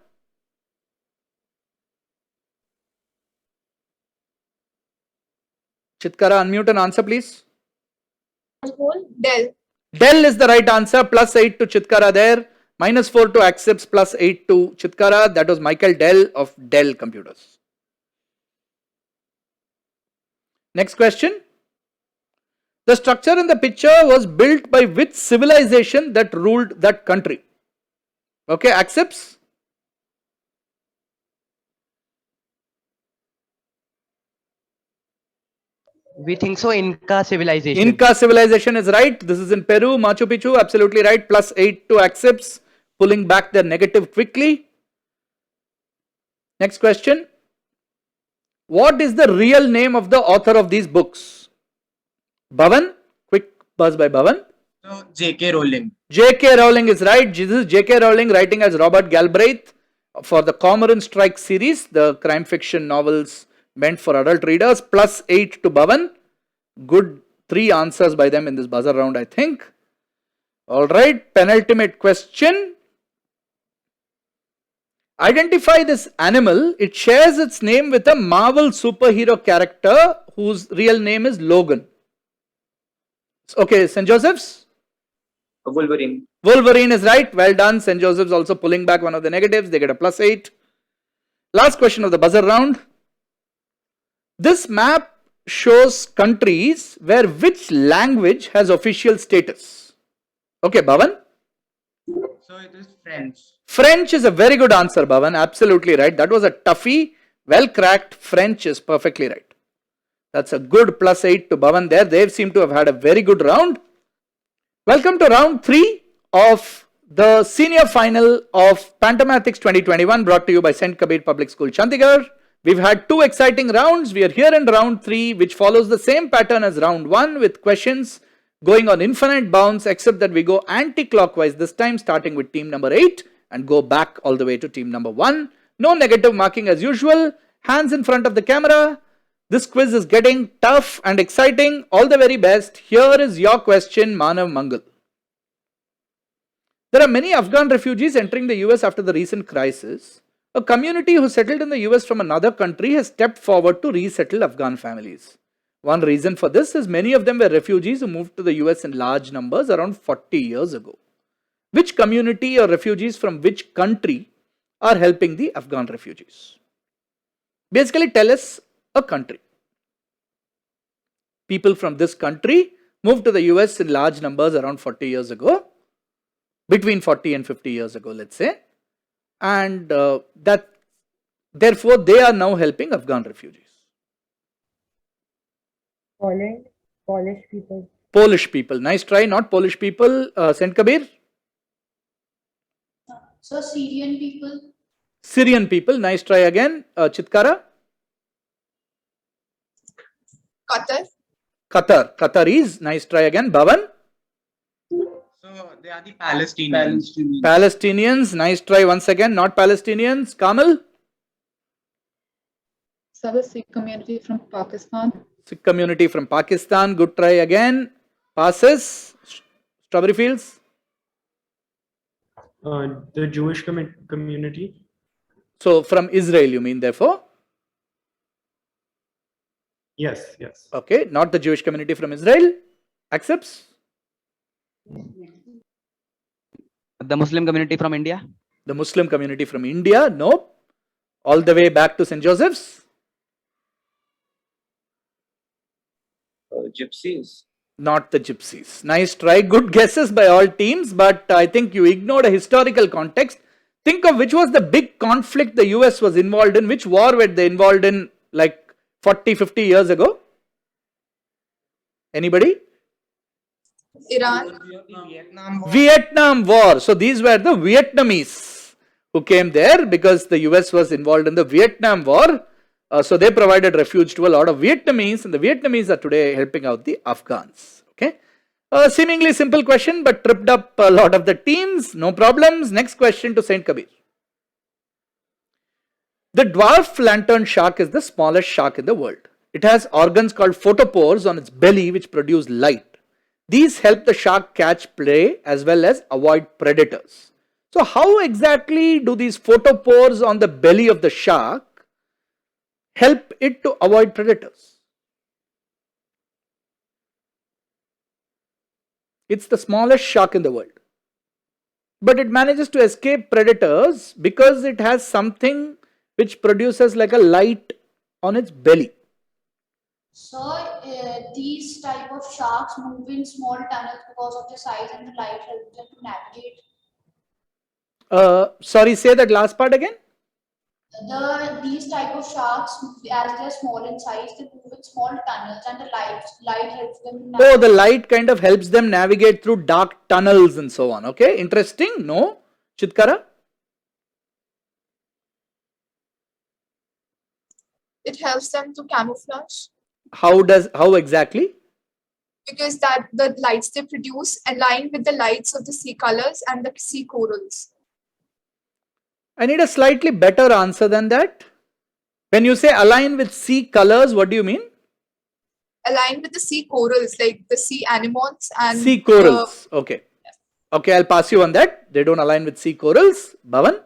Chitkara, unmute and answer please. Dell. Dell is the right answer. +8 to Chitkara there. -4 to Accepts, +8 to Chitkara. That was Michael Dell of Dell Computers. Next question. The structure in the picture was built by which civilization that ruled that country? Okay, Accepts? We think so, Inca civilization. Inca civilization is right. This is in Peru, Machu Picchu, absolutely right. +8 to Accepts, pulling back their negative quickly. Next question. What is the real name of the author of these books? Bhavan? Quick buzz by Bhavan. So J.K. Rowling. J.K. Rowling is right. This is J.K. Rowling writing as Robert Galbraith for the Cormoran Strike series, the crime fiction novels meant for adult readers. +8 to Bhavan. Good 3 answers by them in this buzzer round, I think. Alright, penultimate question. Identify this animal. It shares its name with a Marvel superhero character whose real name is Logan. Okay, St. Joseph's? Wolverine. Wolverine is right. Well done. St. Joseph's also pulling back one of the negatives. They get a +8. Last question of the buzzer round. This map shows countries where which language has official status? Okay, Bhavan? So it is French. French is a very good answer, Bhavan. Absolutely right. That was a toughie. Well cracked. French is perfectly right. That's a good +8 to Bhavan there. They seem to have had a very good round. Welcome to round 3 of the senior final of Pantomathix 2021, brought to you by St. Kabir Public School, Chandigarh. We've had 2 exciting rounds. We are here in round 3, which follows the same pattern as round 1, with questions going on infinite bounds, except that we go anti-clockwise this time, starting with team number 8 and go back all the way to team number 1. No negative marking as usual. Hands in front of the camera. This quiz is getting tough and exciting. All the very best. Here is your question, Manav Mangal. There are many Afghan refugees entering the US after the recent crisis. A community who settled in the US from another country has stepped forward to resettle Afghan families. One reason for this is many of them were refugees who moved to the US in large numbers around 40 years ago. Which community or refugees from which country are helping the Afghan refugees? Basically, tell us a country. People from this country moved to the US in large numbers around 40 years ago, between 40 and 50 years ago, let's say, and therefore they are now helping Afghan refugees. Poland, Polish people. Polish people. Nice try. Not Polish people. St. Kabir? So Syrian people. Syrian people. Nice try again. Chitkara? Qatar. Qatar. Qataris. Nice try again. Bhavan? So they are the Palestinians. Palestinians. Nice try once again. Not Palestinians. Kamal? So the Sikh community from Pakistan. Sikh community from Pakistan. Good try again. Passes. Strawberry Fields? The Jewish community. So from Israel, you mean, therefore? Yes, yes. Okay, not the Jewish community from Israel. Accepts? The Muslim community from India. The Muslim community from India. Nope. All the way back to St. Joseph's. Gypsies. Not the Gypsies. Nice try. Good guesses by all teams, but I think you ignored a historical context. Think of which was the big conflict the US was involved in. Which war were they involved in like 40, 50 years ago? Anybody? Iran. Vietnam War. So these were the Vietnamese who came there because the US was involved in the Vietnam War. So they provided refuge to a lot of Vietnamese, and the Vietnamese are today helping out the Afghans. Okay. Seemingly simple question, but tripped up a lot of the teams. No problems. Next question to St. Kabir. The dwarf lantern shark is the smallest shark in the world. It has organs called photopores on its belly which produce light. These help the shark catch prey as well as avoid predators. So how exactly do these photopores on the belly of the shark help it to avoid predators? It's the smallest shark in the world, but it manages to escape predators because it has something which produces like a light on its belly. So these type of sharks move in small tunnels because of the size and the light helps them to navigate. Sorry, say that last part again. These type of sharks, as they are small in size, they move in small tunnels, and the light helps them to navigate. Oh, the light kind of helps them navigate through dark tunnels and so on. Okay, interesting. No, Chitkara? It helps them to camouflage How exactly? because that the lights they produce align with the lights of the sea colors and the sea corals. I need a slightly better answer than that. When you say align with sea colors, what do you mean? Align with the sea corals, like the sea anemones and Sea corals. Okay. Okay, I'll pass you on that. They don't align with sea corals. Bhavan?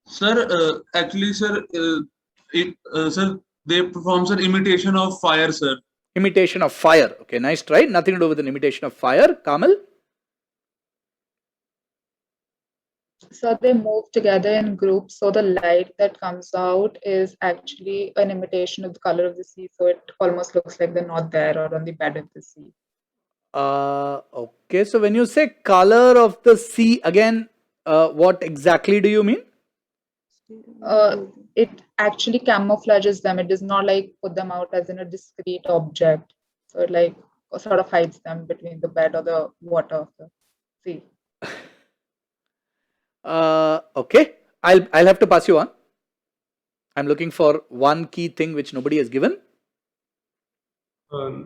Sir, actually, sir, sir, they performs an imitation of fire, sir. Imitation of fire. Okay, nice try. Nothing to do with an imitation of fire. Kamal? So they move together in groups. So the light that comes out is actually an imitation of the color of the sea. So it almost looks like they're not there or on the bed of the sea. Okay, so when you say color of the sea, again, what exactly do you mean? It actually camouflages them. It does not like put them out as in a discrete object. So it like sort of hides them between the bed or the water of the sea. Okay, I'll have to pass you on. I'm looking for one key thing which nobody has given.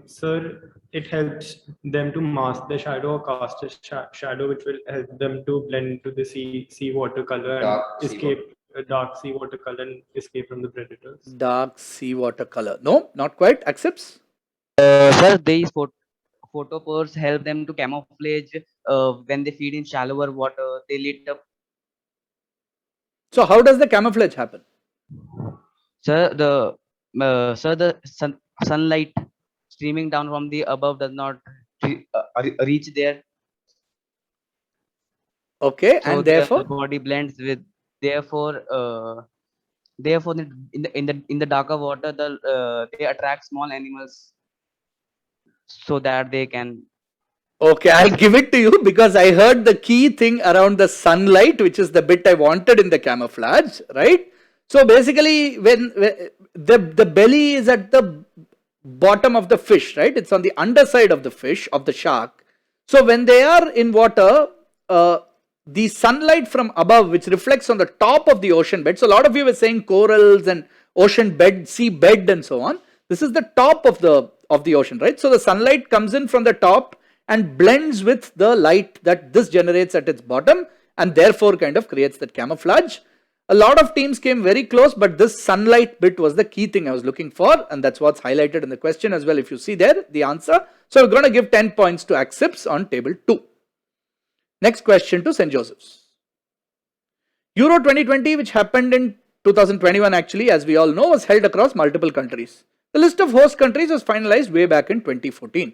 Sir, it helps them to mask the shadow or cast a shadow, which will help them to blend into the sea water color and escape dark sea water color and escape from the predators. Dark sea water color. No, not quite. Accepts. Sir, these photopores help them to camouflage when they feed in shallower water. They lit up. So how does the camouflage happen? Sir, the sunlight streaming down from the above does not reach there. Okay, So and therefore the body blends with. Therefore, in the darker water, they attract small animals so that they can. Okay, I'll give it to you because I heard the key thing around the sunlight, which is the bit I wanted in the camouflage, right? So basically, when the belly is at the bottom of the fish, right? It's on the underside of the fish, of the shark. So when they are in water, the sunlight from above, which reflects on the top of the ocean bed. So a lot of you were saying corals and ocean bed, sea bed, and so on. This is the top of the ocean, right? So the sunlight comes in from the top and blends with the light that this generates at its bottom, and therefore kind of creates that camouflage. A lot of teams came very close, but this sunlight bit was the key thing I was looking for, and that's what's highlighted in the question as well. If you see there, the answer. So we're going to give 10 points to Accepts on table 2. Next question to St. Joseph's. Euro 2020, which happened in 2021 actually, as we all know, was held across multiple countries. The list of host countries was finalized way back in 2014.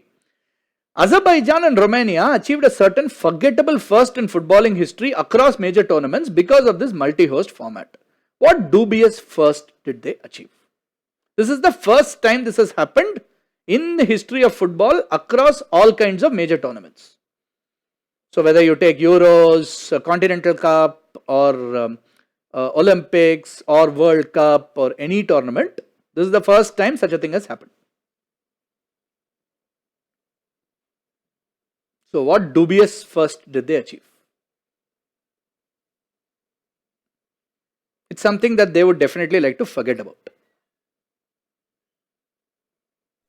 Azerbaijan and Romania achieved a certain forgettable first in footballing history across major tournaments because of this multi-host format. What dubious first did they achieve? This is the first time this has happened in the history of football across all kinds of major tournaments. So whether you take Euros, Continental Cup, or Olympics, or World Cup, or any tournament, this is the first time such a thing has happened. So what dubious first did they achieve? It's something that they would definitely like to forget about.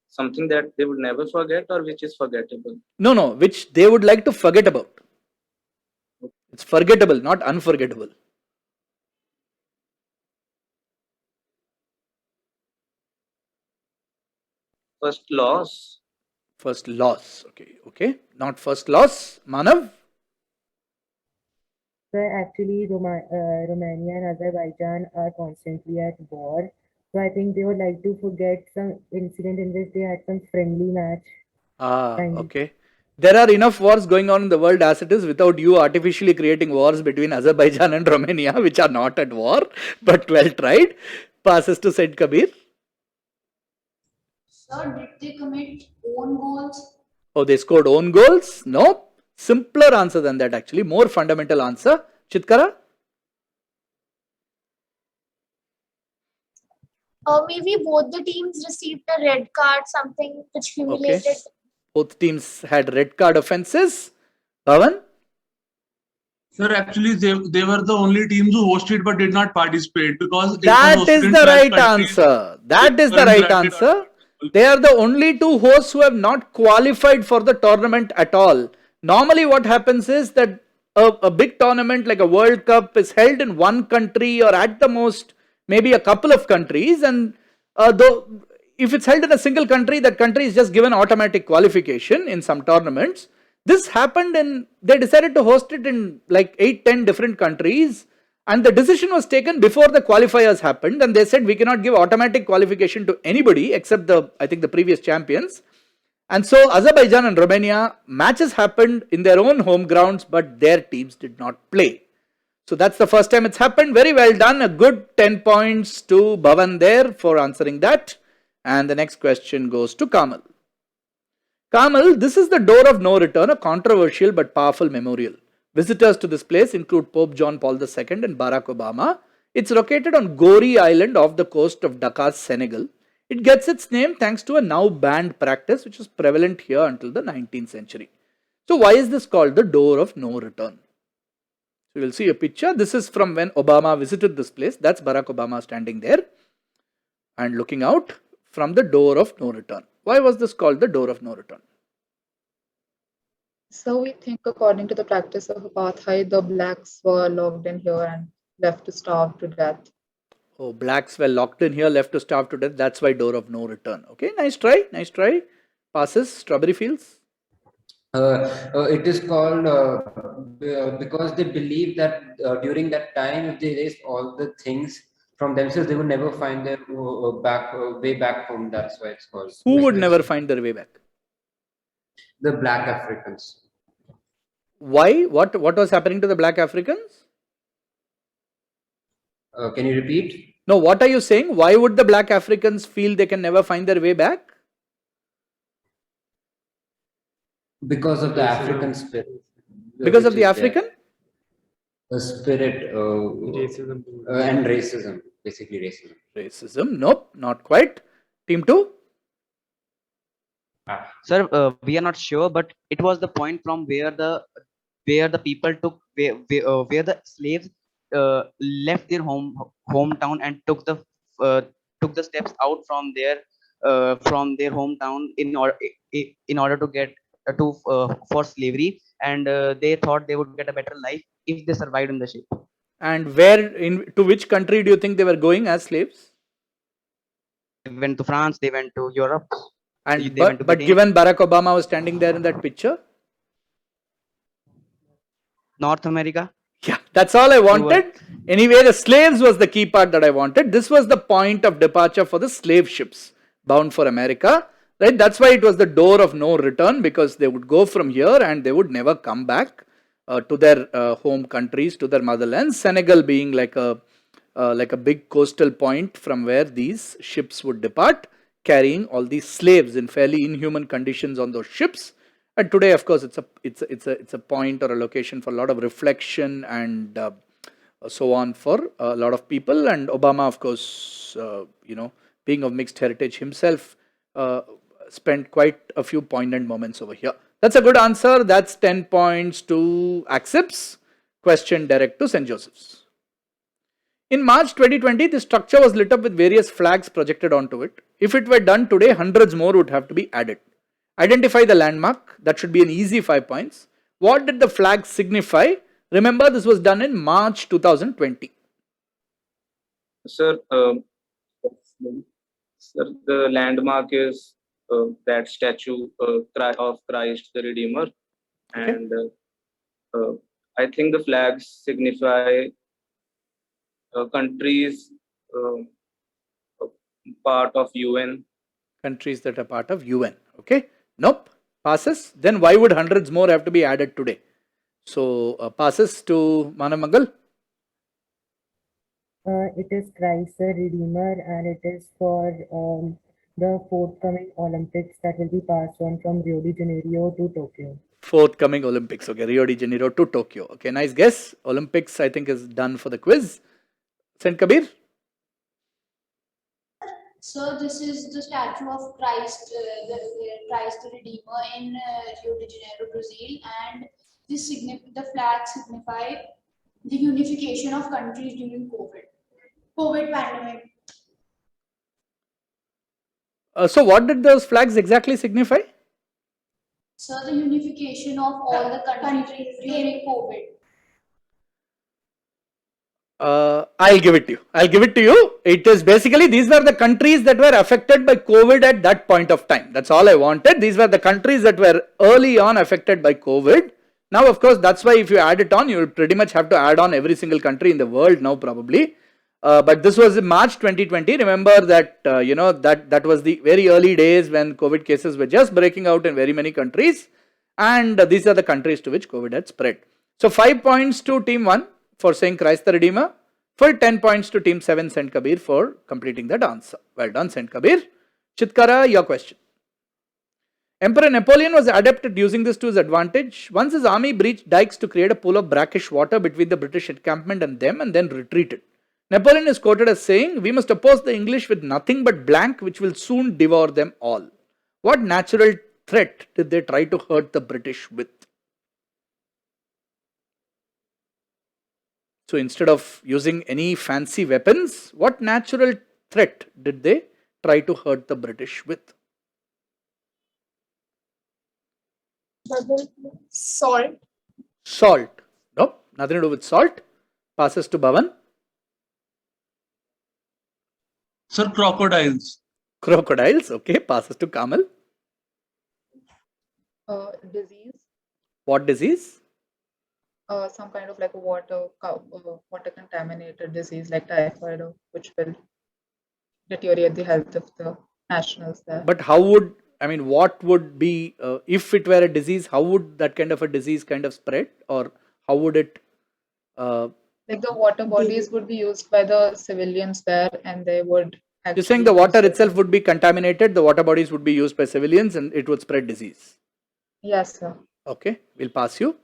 Something that they would never forget or which is forgettable? No, which they would like to forget about. It's forgettable, not unforgettable. First loss. First loss. Okay. Not first loss. Manav? So actually, Romania and Azerbaijan are constantly at war. So I think they would like to forget some incident in which they had some friendly match. Okay. There are enough wars going on in the world as it is without you artificially creating wars between Azerbaijan and Romania, which are not at war, but well tried. Passes to Said Kabir. Sir, did they commit own goals? Oh, they scored own goals? No. Simpler answer than that actually. More fundamental answer. Chitkara? Maybe both the teams received a red card, something which humiliated. Okay. Both teams had red card offences. Bhavan? Sir, actually, they were the only teams who hosted but did not participate because it was That hosted is in the 12 right countries. answer. That is the Current right bracket answer. They are the only two hosts who have not qualified for the tournament at all. Normally what happens is that a big tournament like a World Cup is held in one country or at the most maybe a couple of countries, and though if it's held in a single country, that country is just given automatic qualification in some tournaments. This happened and they decided to host it in like 8-10 different countries, and the decision was taken before the qualifiers happened, and they said we cannot give automatic qualification to anybody except I think the previous champions. And so Azerbaijan and Romania matches happened in their own home grounds, but their teams did not play. So that's the first time it's happened. Very well done. A good 10 points to Bhavan there for answering that. And the next question goes to Kamal. Kamal, this is the door of no return, a controversial but powerful memorial. Visitors to this place include Pope John Paul II and Barack Obama. It's located on Gori Island off the coast of Dakar, Senegal. It gets its name thanks to a now banned practice which was prevalent here until the 19th century. So why is this called the door of no return? So you'll see a picture. This is from when Obama visited this place. That's Barack Obama standing there and looking out from the door of no return. Why was this called the door of no return? So we think according to the practice of apartheid, the blacks were locked in here and left to starve to death. Oh, blacks were locked in here, left to starve to death. That's why door of no return. Okay, nice try, nice try. Passes, Strawberry Fields. It is called because they believe that during that time, if they erased all the things from themselves, they would never find their way back home. That's why it's called. Who like would this. never find their way back? The black Africans. Why? What was happening to the black Africans? Can you repeat? No, what are you saying? Why would the black Africans feel they can never find their way back? Because of the African spirit. Because of the African? The spirit Racism. and racism, basically racism. Racism? Nope, not quite. Team 2? Sir, we are not sure, but it was the point from where the people took where the slaves left their hometown and took the steps out from their hometown in order to get for slavery, and they thought they would get a better life if they survived in the ship. And to which country do you think they were going as slaves? They went to France, they went to Europe. And but given Barack Obama was standing there in that picture? North America. Yeah, that's all I wanted. Anyway, the slaves was the key part that I wanted. This was the point of departure for the slave ships bound for America. Right? That's why it was the door of no return, because they would go from here and they would never come back to their home countries, to their motherlands. Senegal being like a big coastal point from where these ships would depart, carrying all these slaves in fairly inhuman conditions on those ships. And today, of course, it's a point or a location for a lot of reflection and so on for a lot of people. And Obama, of course, being of mixed heritage himself, spent quite a few poignant moments over here. That's a good answer. That's 10 points to Acceps. Question direct to St. Joseph's. In March 2020, the structure was lit up with various flags projected onto it. If it were done today, hundreds more would have to be added. Identify the landmark. That should be an easy 5 points. What did the flag signify? Remember, this was done in March 2020. Sir, the landmark is that statue of Christ the Redeemer. Okay. And I think the flags signify countries part of UN. Countries that are part of UN. Okay. Nope. Passes. Then why would hundreds more have to be added today? So passes to Manamangal. It is Christ the Redeemer, and it is for the forthcoming Olympics that will be passed on from Rio de Janeiro to Tokyo. Forthcoming Olympics. Okay. Rio de Janeiro to Tokyo. Okay. Nice guess. Olympics, I think, is done for the quiz. St. Kabir. So this is the statue of Christ, Christ the Redeemer in Rio de Janeiro, Brazil, and the flag signify the unification of countries during COVID pandemic. So what did those flags exactly signify? So the unification of all the countries during COVID. I'll give it to you. I'll give it to you. It is basically, these were the countries that were affected by COVID at that point of time. That's all I wanted. These were the countries that were early on affected by COVID. Now, of course, that's why if you add it on, you will pretty much have to add on every single country in the world now probably. But this was in March 2020. Remember that, that was the very early days when COVID cases were just breaking out in very many countries. And these are the countries to which COVID had spread. So 5 points to team 1 for saying Christ the Redeemer. Full 10 points to team 7 Saint Kabir for completing that answer. Well done, Saint Kabir. Chitkara, your question. Emperor Napoleon was adept at using this to his advantage. Once his army breached dikes to create a pool of brackish water between the British encampment and them and then retreated. Napoleon is quoted as saying, "We must oppose the English with nothing but blank, which will soon devour them all." What natural threat did they try to hurt the British with? So instead of using any fancy weapons, what natural threat did they try to hurt the British with? Salt. Salt. Nope, nothing to do with salt. Passes to Bhavan. Sir, crocodiles. Crocodiles, okay. Passes to Kamal. Disease. What disease? Some kind of like a water contaminated disease like typhoid, which will deteriorate the health of the nationals there. But how would, what would be, if it were a disease, how would that kind of a disease kind of spread? Or how would it? Like the water bodies would be used by the civilians there and they would. You're saying the water itself would be contaminated, the water bodies would be used by civilians and it would spread disease? Yes, sir. Okay, we'll pass you.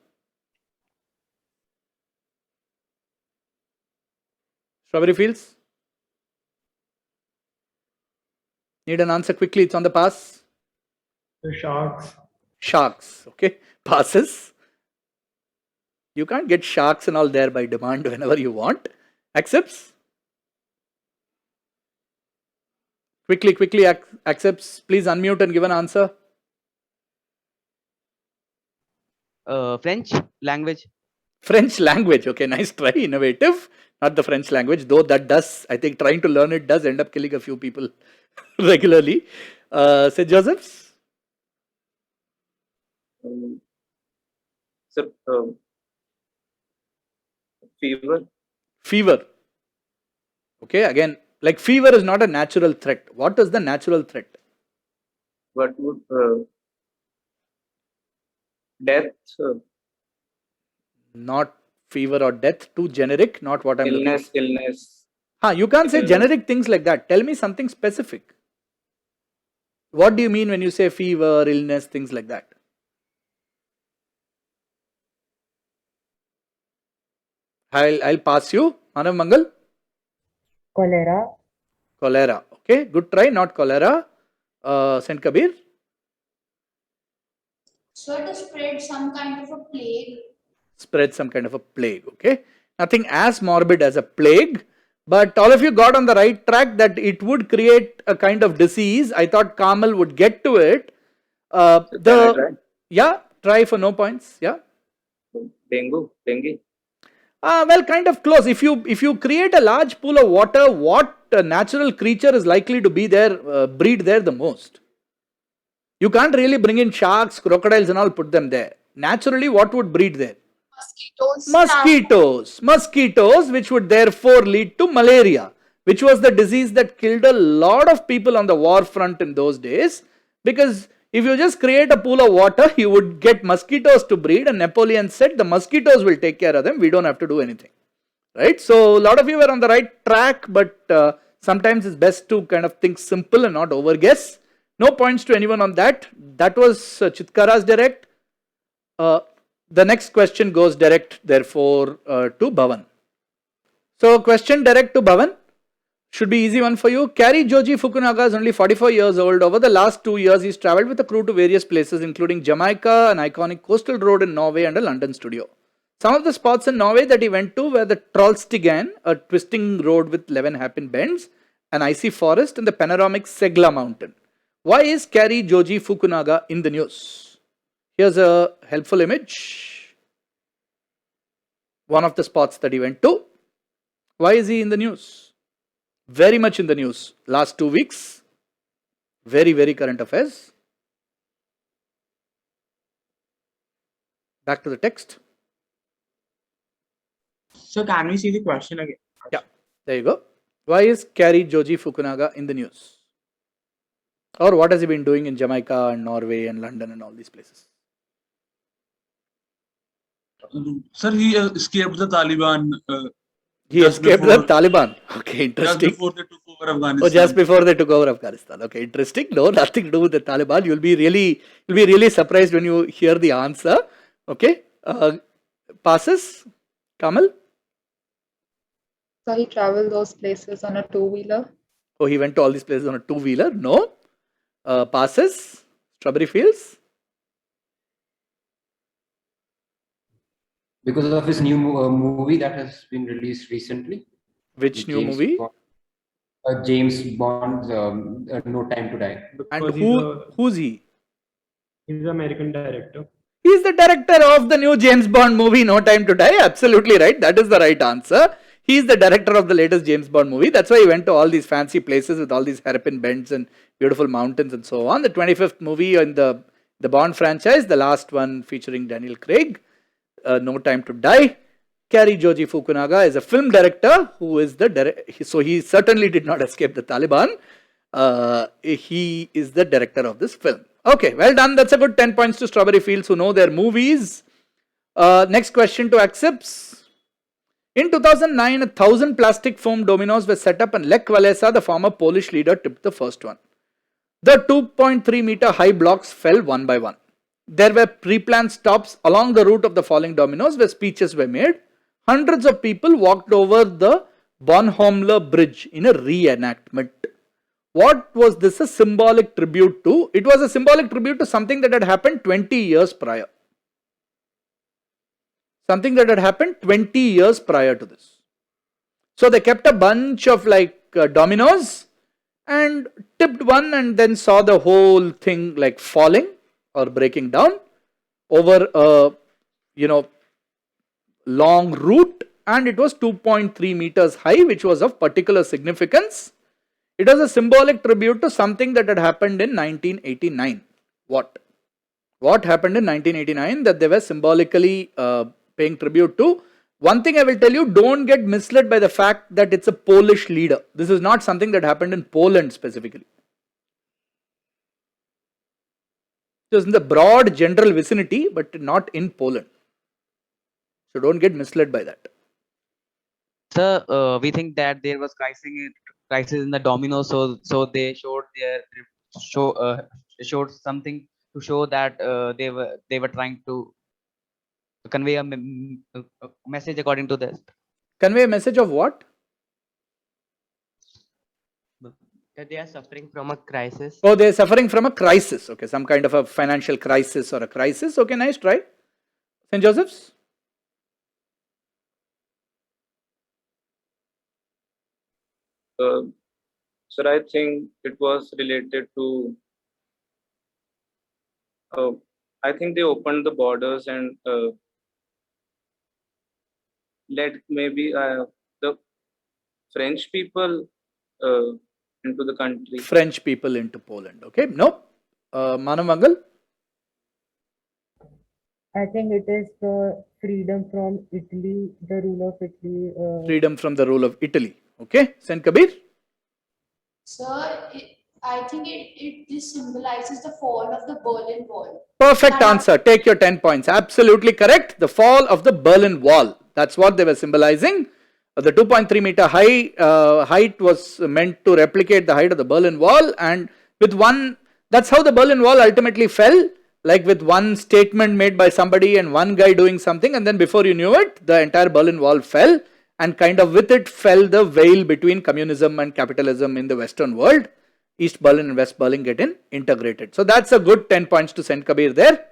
Strawberry Fields? Need an answer quickly, it's on the pass. The sharks. Sharks, okay. Passes. You can't get sharks and all there by demand whenever you want. Accepts? Quickly accepts. Please unmute and give an answer. French language. French language, okay, nice try, innovative. Not the French language, though that does, I think trying to learn it does end up killing a few people regularly. St. Joseph's? Sir, fever. Fever. Okay, again, like fever is not a natural threat. What is the natural threat? What would death? Not fever or death, too generic, not what I'm looking for. Illness. You can't say generic things like that. Tell me something specific. What do you mean when you say fever, illness, things like that? I'll pass you. Manav Mangal? Cholera. Cholera. Okay, good try, not cholera. Saint Kabir? So to spread some kind of a plague. Spread some kind of a plague, okay. Nothing as morbid as a plague, but all of you got on the right track that it would create a kind of disease. I thought Kamal would get to it. Yeah, try for no points. Yeah. Dengue. Well, kind of close. If you create a large pool of water, what natural creature is likely to be there, breed there the most? You can't really bring in sharks, crocodiles and all, put them there. Naturally, what would breed there? Mosquitoes, which would therefore lead to malaria, which was the disease that killed a lot of people on the war front in those days. Because if you just create a pool of water, you would get mosquitoes to breed, and Napoleon said the mosquitoes will take care of them, we don't have to do anything. Right? So a lot of you were on the right track, but sometimes it's best to kind of think simple and not overguess. No points to anyone on that. That was Chitkara's direct. The next question goes direct, therefore, to Bhavan. So, question direct to Bhavan. Should be easy one for you. Kari Joji Fukunaga is only 44 years old. Over the last 2 years, he's travelled with a crew to various places, including Jamaica, an iconic coastal road in Norway, and a London studio. Some of the spots in Norway that he went to were the Trollstigen, a twisting road with 11 hairpin bends, an icy forest, and the panoramic Segla mountain. Why is Kari Joji Fukunaga in the news? Here's a helpful image. One of the spots that he went to. Why is he in the news? Very much in the news. Last 2 weeks. Very, very current affairs. Back to the text. So can we see the question again? Yeah, there you go. Why is Kari Joji Fukunaga in the news? Or what has he been doing in Jamaica and Norway and London and all these places? Sir, he escaped the Taliban. He escaped the Taliban. Okay, interesting. Just before they took over Afghanistan. Oh, just before they took over Afghanistan. Okay, interesting. No, nothing to do with the Taliban. You'll be really surprised when you hear the answer. Okay. Passes. Kamal. So he traveled those places on a two-wheeler. Oh, he went to all these places on a two-wheeler. No. Passes. Strawberry Fields. Because of his new movie that has been released recently. Which new movie? James Bond, No Time to Die. And who's he? He's an American director. He's the director of the new James Bond movie, No Time to Die. Absolutely right. That is the right answer. He's the director of the latest James Bond movie. That's why he went to all these fancy places with all these hairpin bends and beautiful mountains and so on. The 25th movie in the Bond franchise, the last one featuring Daniel Craig. No Time to Die. Kari Joji Fukunaga is a film director who is so he certainly did not escape the Taliban. He is the director of this film. Okay, well done. That's a good 10 points to Strawberry Fields who know their movies. Next question to Accepts. In 2009, 1,000 plastic foam dominoes were set up and Lech Walesa, the former Polish leader, tipped the first one. The 2.3 meter high blocks fell one by one. There were pre-planned stops along the route of the falling dominoes where speeches were made. Hundreds of people walked over the Bornholmer Bridge in a reenactment. What was this a symbolic tribute to? It was a symbolic tribute to something that had happened 20 years prior. Something that had happened 20 years prior to this. So they kept a bunch of dominoes and tipped one and then saw the whole thing falling or breaking down over a long route, and it was 2.3 meters high, which was of particular significance. It was a symbolic tribute to something that had happened in 1989. What happened in 1989 that they were symbolically paying tribute to? One thing I will tell you, don't get misled by the fact that it's a Polish leader. This is not something that happened in Poland specifically. It was in the broad general vicinity, but not in Poland. So don't get misled by that. Sir, we think that there was crisis in the domino, so they showed showed something to show that they were trying to convey a message according to this. Convey a message of what? That they are suffering from a crisis. Oh, they are suffering from a crisis. Okay, some kind of a financial crisis or a crisis. Okay, nice try. St. Joseph's? Sir, I think it was related to, I think they opened the borders and let maybe the French people into the country. French people into Poland. Okay, no. Manamangal? I think it is the freedom from Italy, the rule of Italy. Freedom from the rule of Italy. Okay, St. Kabir? Sir, I think this symbolizes the fall of the Berlin Wall. Perfect answer. Take your 10 points. Absolutely correct. The fall of the Berlin Wall. That's what they were symbolizing. The 2.3 meter height was meant to replicate the height of the Berlin Wall, and with that's how the Berlin Wall ultimately fell, like with one statement made by somebody and one guy doing something, and then before you knew it, the entire Berlin Wall fell. and kind of with it fell the veil between communism and capitalism in the Western world. East Berlin and West Berlin get integrated. So that's a good 10 points to St. Kabir there.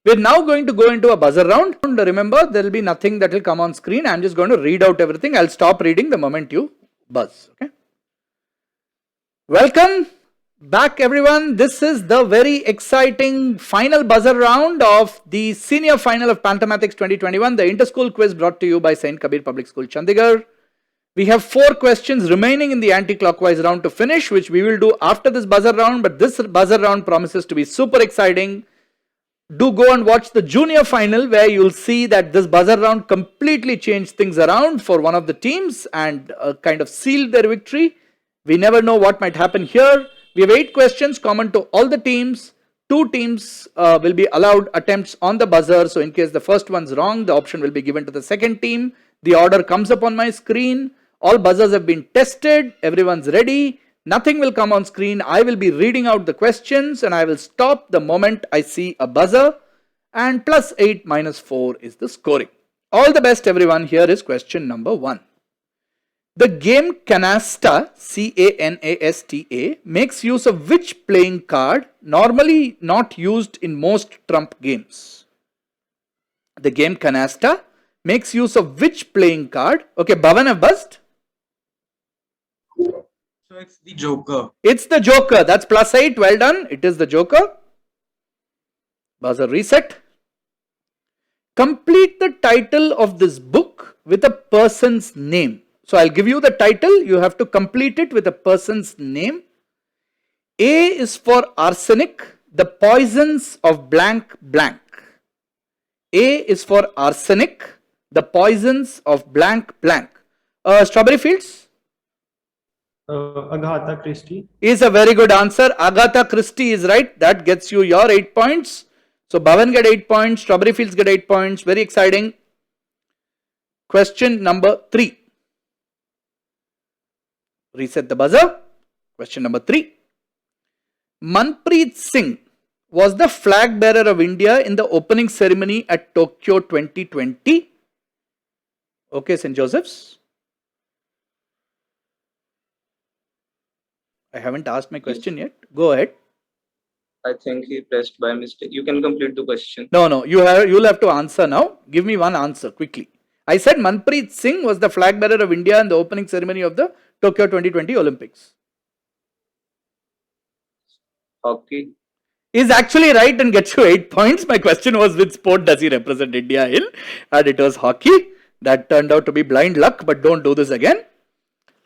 We're now going to go into a buzzer round. Remember, there will be nothing that will come on screen. I'm just going to read out everything. I'll stop reading the moment you buzz. Okay. Welcome back, everyone. This is the very exciting final buzzer round of the senior final of Pantomathix 2021, the inter-school quiz brought to you by St. Kabir Public School, Chandigarh. We have 4 questions remaining in the anti-clockwise round to finish, which we will do after this buzzer round. But this buzzer round promises to be super exciting. Do go and watch the junior final, where you'll see that this buzzer round completely changed things around for one of the teams and kind of sealed their victory. We never know what might happen here. We have 8 questions common to all the teams. 2 teams will be allowed attempts on the buzzer. So in case the first one's wrong, the option will be given to the second team. The order comes up on my screen. All buzzers have been tested. Everyone's ready. Nothing will come on screen. I will be reading out the questions and I will stop the moment I see a buzzer. And +8 -4 is the scoring. All the best, everyone. Here is question number 1. The game Canasta, C-A-N-A-S-T-A, makes use of which playing card normally not used in most trump games? The game Canasta makes use of which playing card? Okay, Bhavan have buzzed. So it's the Joker. It's the Joker. That's +8. Well done. It is the Joker. Buzzer reset. Complete the title of this book with a person's name. So I'll give you the title. You have to complete it with a person's name. A is for arsenic, the poisons of blank blank. A is for arsenic, the poisons of blank blank. Strawberry Fields? Agatha Christie. Is a very good answer. Agatha Christie is right. That gets you your 8 points. So Bhavan get 8 points. Strawberry Fields get 8 points. Very exciting. Question number 3. Reset the buzzer. Question number 3. Manpreet Singh was the flag bearer of India in the opening ceremony at Tokyo 2020. Okay, St. Joseph's. I haven't asked my question yet. Go ahead. I think he pressed by mistake. You can complete the question. No. You'll have to answer now. Give me one answer quickly. I said Manpreet Singh was the flag bearer of India in the opening ceremony of the Tokyo 2020 Olympics. Hockey. Is actually right and gets you 8 points. My question was, which sport does he represent India in? And it was hockey. That turned out to be blind luck, but don't do this again.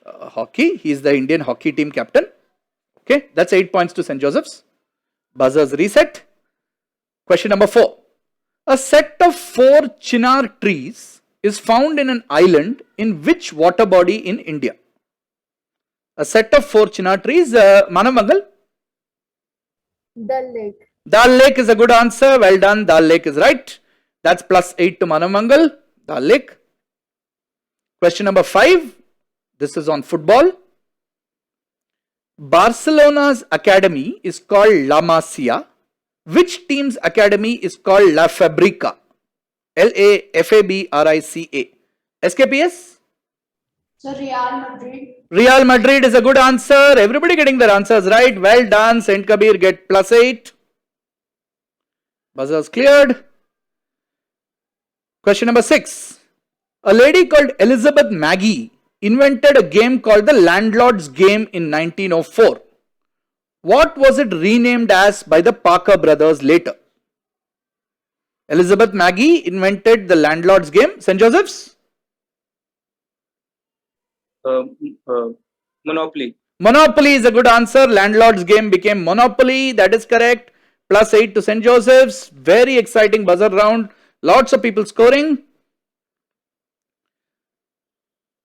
Hockey. He is the Indian hockey team captain. Okay, that's 8 points to St. Joseph's. Buzzers reset. Question number 4. A set of 4 chinar trees is found in an island in which water body in India? A set of 4 chinar trees. Manav Mangal? Dal Lake. Dal Lake is a good answer. Well done. Dal Lake is right. That's +8 to Manav Mangal. Dal Lake. Question number 5. This is on football. Barcelona's academy is called La Masia. Which team's academy is called La Fabrica? L-A-F-A-B-R-I-C-A. SKPS? So Real Madrid. Real Madrid is a good answer. Everybody getting their answers right. Well done. St. Kabir get +8. Buzzers cleared. Question number 6. A lady called Elizabeth Maggie invented a game called the Landlord's Game in 1904. What was it renamed as by the Parker brothers later? Elizabeth Maggie invented the Landlord's Game. St. Joseph's? Monopoly. Monopoly is a good answer. Landlord's Game became Monopoly. That is correct. +8 to St. Joseph's. Very exciting buzzer round. Lots of people scoring.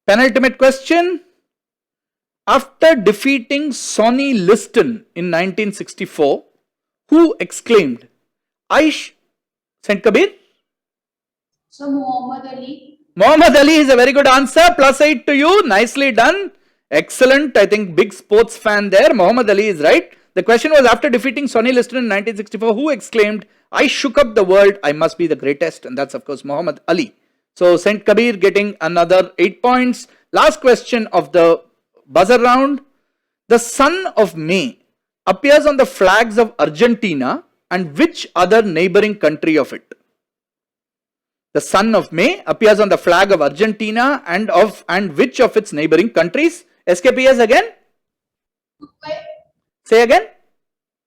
Penultimate question. After defeating Sonny Liston in 1964, who exclaimed, St. Kabir? So Muhammad Ali. Muhammad Ali is a very good answer. +8 to you. Nicely done. Excellent. I think big sports fan there. Muhammad Ali is right. The question was, after defeating Sonny Liston in 1964, who exclaimed, I shook up the world, I must be the greatest? And that's of course Muhammad Ali. So St. Kabir getting another 8 points. Last question of the buzzer round. The Son of May appears on the flags of Argentina and which other neighboring country of it? The Son of May appears on the flag of Argentina and which of its neighboring countries? SKPS again? Uruguay. Say again?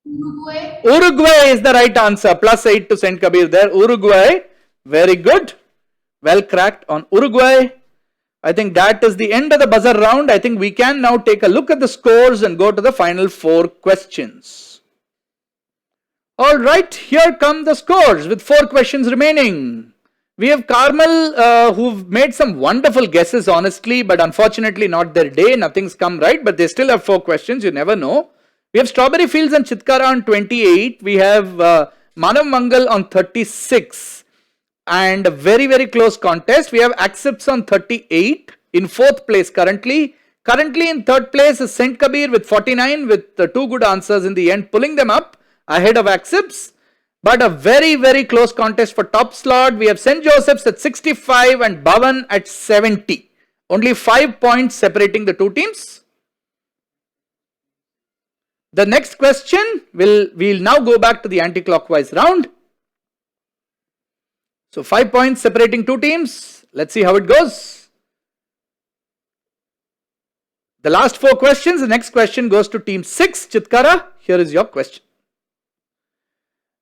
Uruguay. Uruguay is the right answer. +8 to St. Kabir there. Uruguay. Very good. Well cracked on Uruguay. I think that is the end of the buzzer round. I think we can now take a look at the scores and go to the final 4 questions. Alright, here come the scores with 4 questions remaining. We have Carmel who've made some wonderful guesses honestly, but unfortunately not their day. Nothing's come right, but they still have 4 questions. You never know. We have Strawberry Fields and Chitkara on 28. We have Manav Mangal on 36. And a very, very close contest. We have Accepts on 38 in 4th place currently. Currently in 3rd place is St. Kabir with 49 with 2 good answers in the end, pulling them up ahead of Accepts. But a very, very close contest for top slot. We have St. Joseph's at 65 and Bhavan at 70. Only 5 points separating the 2 teams. The next question, we'll now go back to the anti-clockwise round. So 5 points separating 2 teams. Let's see how it goes. The last 4 questions. The next question goes to team 6. Chitkara, here is your question.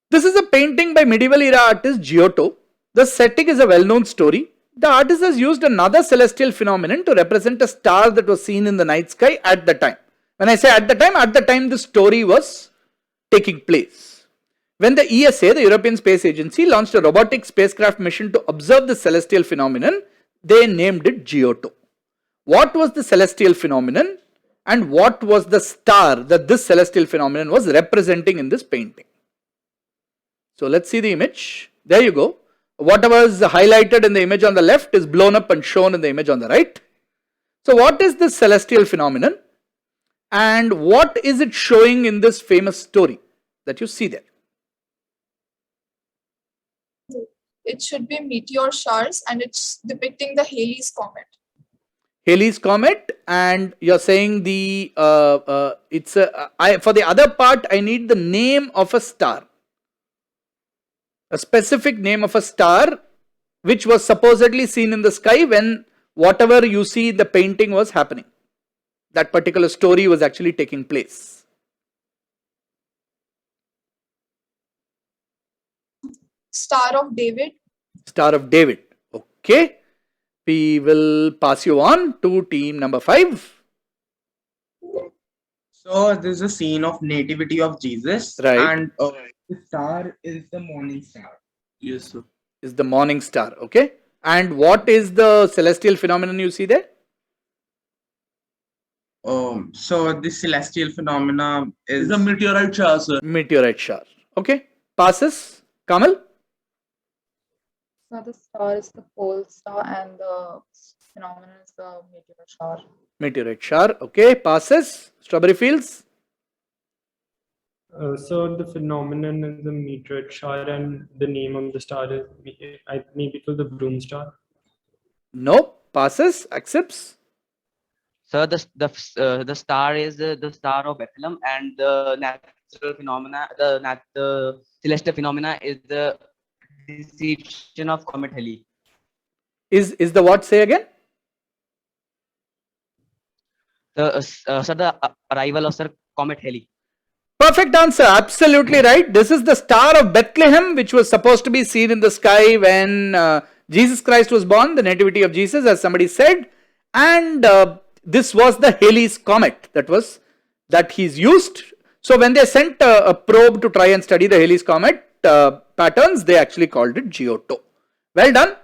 This is a painting by medieval era artist Giotto. The setting is a well-known story. The artist has used another celestial phenomenon to represent a star that was seen in the night sky at the time. When I say at the time the story was taking place. When the ESA, the European Space Agency, launched a robotic spacecraft mission to observe the celestial phenomenon, they named it Giotto. What was the celestial phenomenon and what was the star that this celestial phenomenon was representing in this painting? So let's see the image. There you go. Whatever is highlighted in the image on the left is blown up and shown in the image on the right. So what is this celestial phenomenon and what is it showing in this famous story that you see there? It should be meteor showers and it's depicting the Halley's Comet. Halley's Comet, and you're saying the for the other part I need the name of a star. A specific name of a star which was supposedly seen in the sky when whatever you see in the painting was happening. That particular story was actually taking place. Star of David. Star of David. Okay. We will pass you on to team number 5. So this is a scene of nativity of Jesus. Right. And the star is the morning star. Yes, sir. Is the morning star. Okay. And what is the celestial phenomenon you see there? So this celestial phenomena is a meteorite shower, sir. Meteorite shower. Okay. Passes. Kamal? So the star is the pole star and the phenomenon is the meteor shower. Meteorite shower. Okay. Passes. Strawberry Fields? So the phenomenon is the meteorite shower and the name of the star is maybe it was the broom star. No. Passes. Accepts. So the star is the star of Bethlehem, and the natural phenomena, the celestial phenomena is the deception of Comet Halley. Is the what? Say again? The arrival of Sir Comet Halley. Perfect answer. Absolutely right. This is the star of Bethlehem, which was supposed to be seen in the sky when Jesus Christ was born, the nativity of Jesus, as somebody said, and this was the Halley's Comet that he's used. So when they sent a probe to try and study the Halley's Comet patterns, they actually called it Giotto. Well done.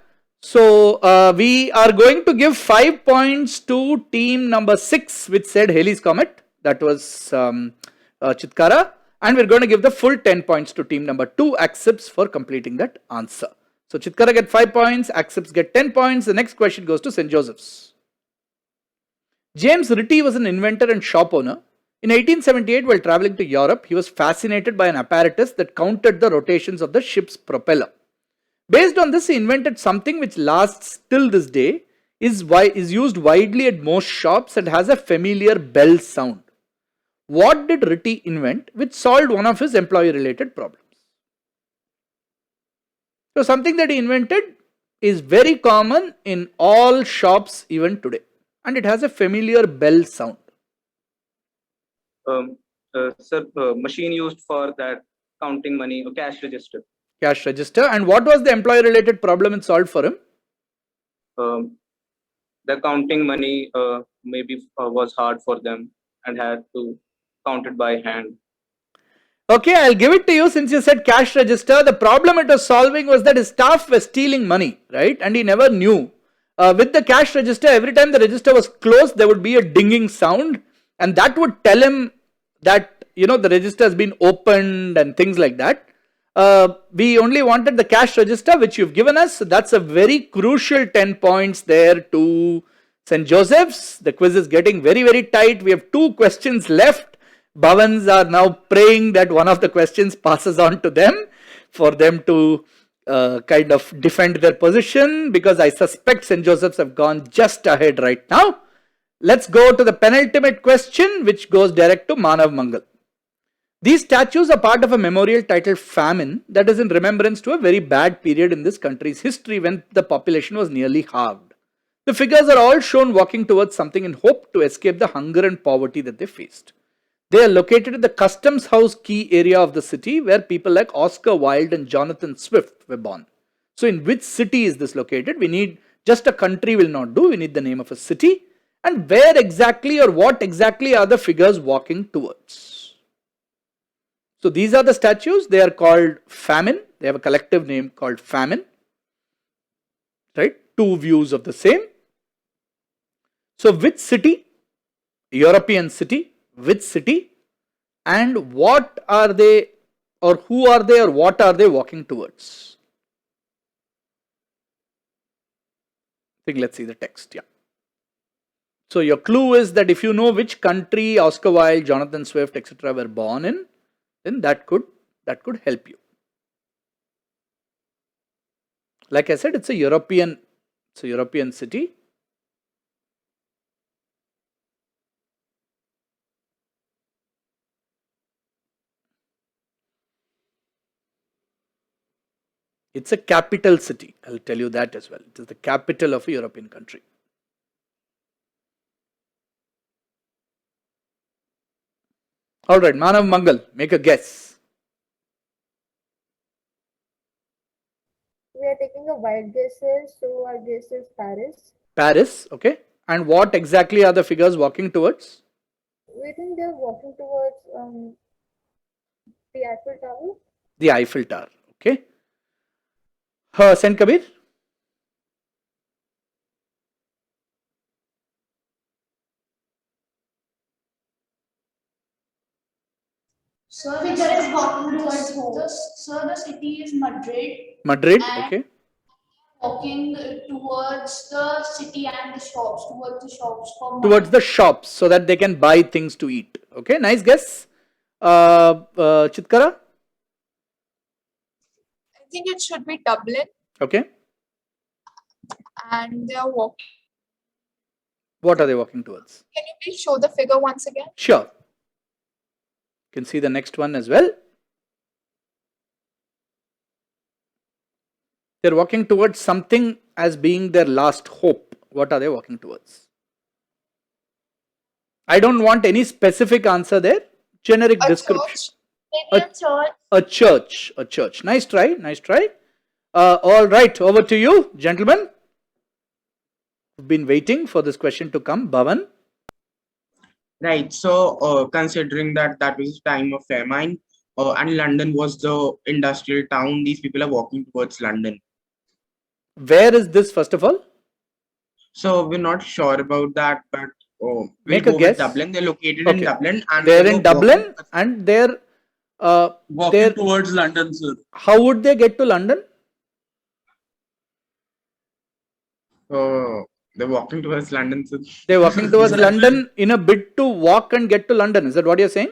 So we are going to give 5 points to team number 6, which said Halley's Comet. That was Chitkara. And we're going to give the full 10 points to team number 2, Accepts, for completing that answer. So Chitkara get 5 points, Accepts get 10 points. The next question goes to St. Joseph's. James Ritty was an inventor and shop owner. In 1878, while traveling to Europe, he was fascinated by an apparatus that counted the rotations of the ship's propeller. Based on this, he invented something which lasts till this day, is used widely at most shops and has a familiar bell sound. What did Ritty invent which solved one of his employee related problems? So something that he invented is very common in all shops even today, and it has a familiar bell sound. Sir, machine used for that counting money, or cash register. Cash register. And what was the employee related problem it solved for him? The counting money maybe was hard for them and had to count it by hand. Okay, I'll give it to you since you said cash register. The problem it was solving was that his staff were stealing money, right? And he never knew. With the cash register, every time the register was closed, there would be a dinging sound, and that would tell him that, you know, the register has been opened and things like that. We only wanted the cash register, which you've given us. So that's a very crucial 10 points there to St. Joseph's. The quiz is getting very, very tight. We have 2 questions left. Bhavans are now praying that one of the questions passes on to them for them to kind of defend their position, because I suspect St. Joseph's have gone just ahead right now. Let's go to the penultimate question, which goes direct to Manav Mangal. These statues are part of a memorial titled Famine that is in remembrance to a very bad period in this country's history when the population was nearly halved. The figures are all shown walking towards something in hope to escape the hunger and poverty that they faced. They are located in the Customs House Key area of the city where people like Oscar Wilde and Jonathan Swift were born. So in which city is this located? We need just a country will not do. We need the name of a city. And where exactly or what exactly are the figures walking towards? So these are the statues. They are called Famine. They have a collective name called Famine. Right? 2 views of the same. So which city? European city. Which city? And what are they, or who are they, or what are they walking towards? I think let's see the text. Yeah. So your clue is that if you know which country Oscar Wilde, Jonathan Swift, etc. were born in, then that could help you. Like I said, it's a European city. It's a capital city. I'll tell you that as well. It is the capital of a European country. All right, Manav Mangal, make a guess. We are taking a wild guesses, so our guess is Paris. Paris, okay. And what exactly are the figures walking towards? We think they're walking towards the Eiffel Tower. The Eiffel Tower, okay. St. Kabir? So the figure is walking towards home. So the city is Madrid. Madrid, and okay. Walking towards the city and the shops, towards the shops. Towards the shops so that they can buy things to eat. Okay, nice guess. Chitkara? I think it should be Dublin. Okay. And they are walking. What are they walking towards? Can you please show the figure once again? Sure. You can see the next one as well. They're walking towards something as being their last hope. What are they walking towards? I don't want any specific answer there. Generic description. Maybe a church. A church. A church. Nice try. Nice try. All right. Over to you, gentlemen. We've been waiting for this question to come. Bhavan. Right. So considering that was time of famine, and London was the industrial town, these people are walking towards London. Where is this, first of all? So we're not sure about that, but we'll Make go a with guess. Dublin. They're located in Dublin, and they're in Dublin, and they're walking towards London, sir. How would they get to London? They're walking towards London. So They're walking towards London in a bid to walk and get to London. Is that what you're saying?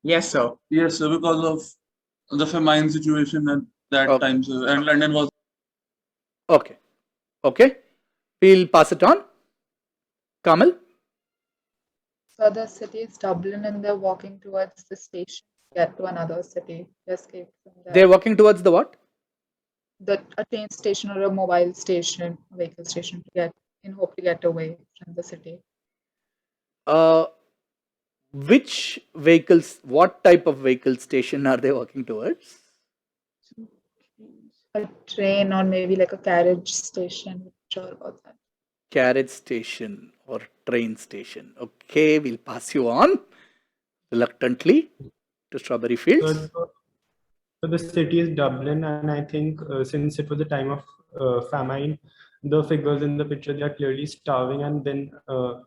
Yes, sir. Yes, sir. Because of the famine situation and that Okay. time, sir. And London was. Okay. Okay. We'll pass it on. Kamal? So the city is Dublin and they're walking towards the station to get to another city to escape from there. They're walking towards the what? A train station or a mobile station, a vehicle station to get in hope to get away from the city. Which vehicles, what type of vehicle station are they walking towards? A train or maybe like a carriage station. Not sure about that. Carriage station or train station. Okay, we'll pass you on reluctantly to Strawberry Fields. So the city is Dublin, and I think since it was a time of famine, the figures in the picture, they are clearly starving, and then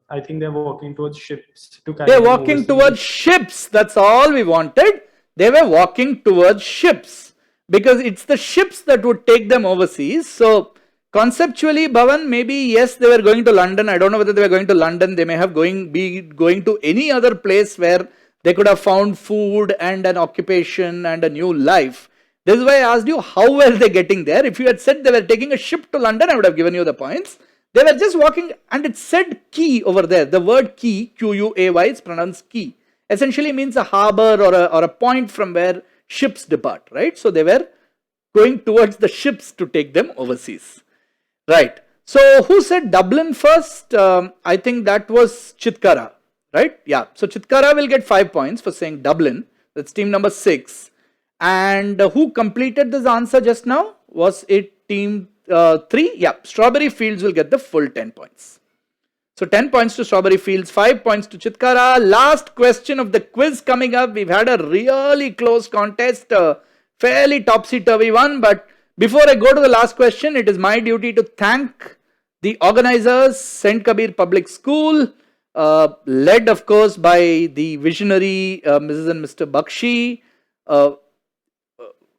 I think they're walking towards ships to carry They're them walking overseas. towards ships. That's all we wanted. They were walking towards ships because it's the ships that would take them overseas. So conceptually, Bhavan, maybe yes, they were going to London. I don't know whether they were going to London. They may have be going to any other place where they could have found food and an occupation and a new life. This is why I asked you, how were they getting there? If you had said they were taking a ship to London, I would have given you the points. They were just walking, and it said quay over there. The word quay, Q-U-A-Y, is pronounced quay. Essentially means a harbor or a point from where ships depart, right? So they were going towards the ships to take them overseas. Right. So who said Dublin first? I think that was Chitkara, right? Yeah. So Chitkara will get 5 points for saying Dublin. That's team number 6. And who completed this answer just now? Was it team 3? Yeah. Strawberry Fields will get the full 10 points. So 10 points to Strawberry Fields, 5 points to Chitkara. Last question of the quiz coming up. We've had a really close contest, fairly topsy-turvy one. But before I go to the last question, it is my duty to thank the organizers, St. Kabir Public School, led of course by the visionary Mrs. and Mr. Bakshi,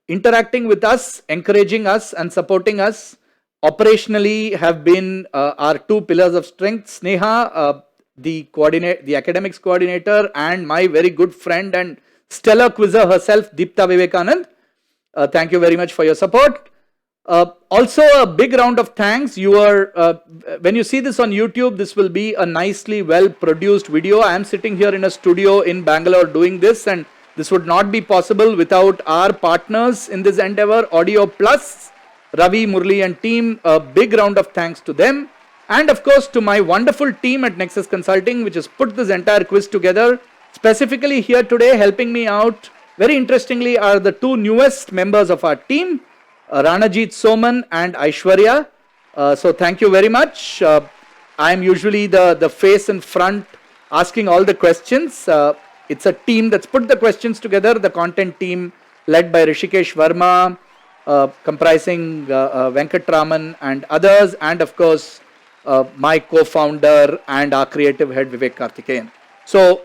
interacting with us, encouraging us and supporting us. Operationally have been our 2 pillars of strength, Sneha, the academics coordinator, and my very good friend and stellar quizzer herself, Deepta Vivekanand. Thank you very much for your support. Also a big round of thanks. When you see this on YouTube, this will be a nicely well produced video. I am sitting here in a studio in Bangalore doing this, and this would not be possible without our partners in this endeavor, Audio Plus, Ravi, Murli and team. A big round of thanks to them. And of course to my wonderful team at Nexus Consulting, which has put this entire quiz together. Specifically here today helping me out, very interestingly, are the 2 newest members of our team, Ranajit Soman and Aishwarya. So thank you very much. I am usually the face in front asking all the questions. It's a team that's put the questions together, the content team led by Rishikesh Verma, comprising Venkat Raman and others, and of course my co-founder and our creative head Vivek Karthikeyan. So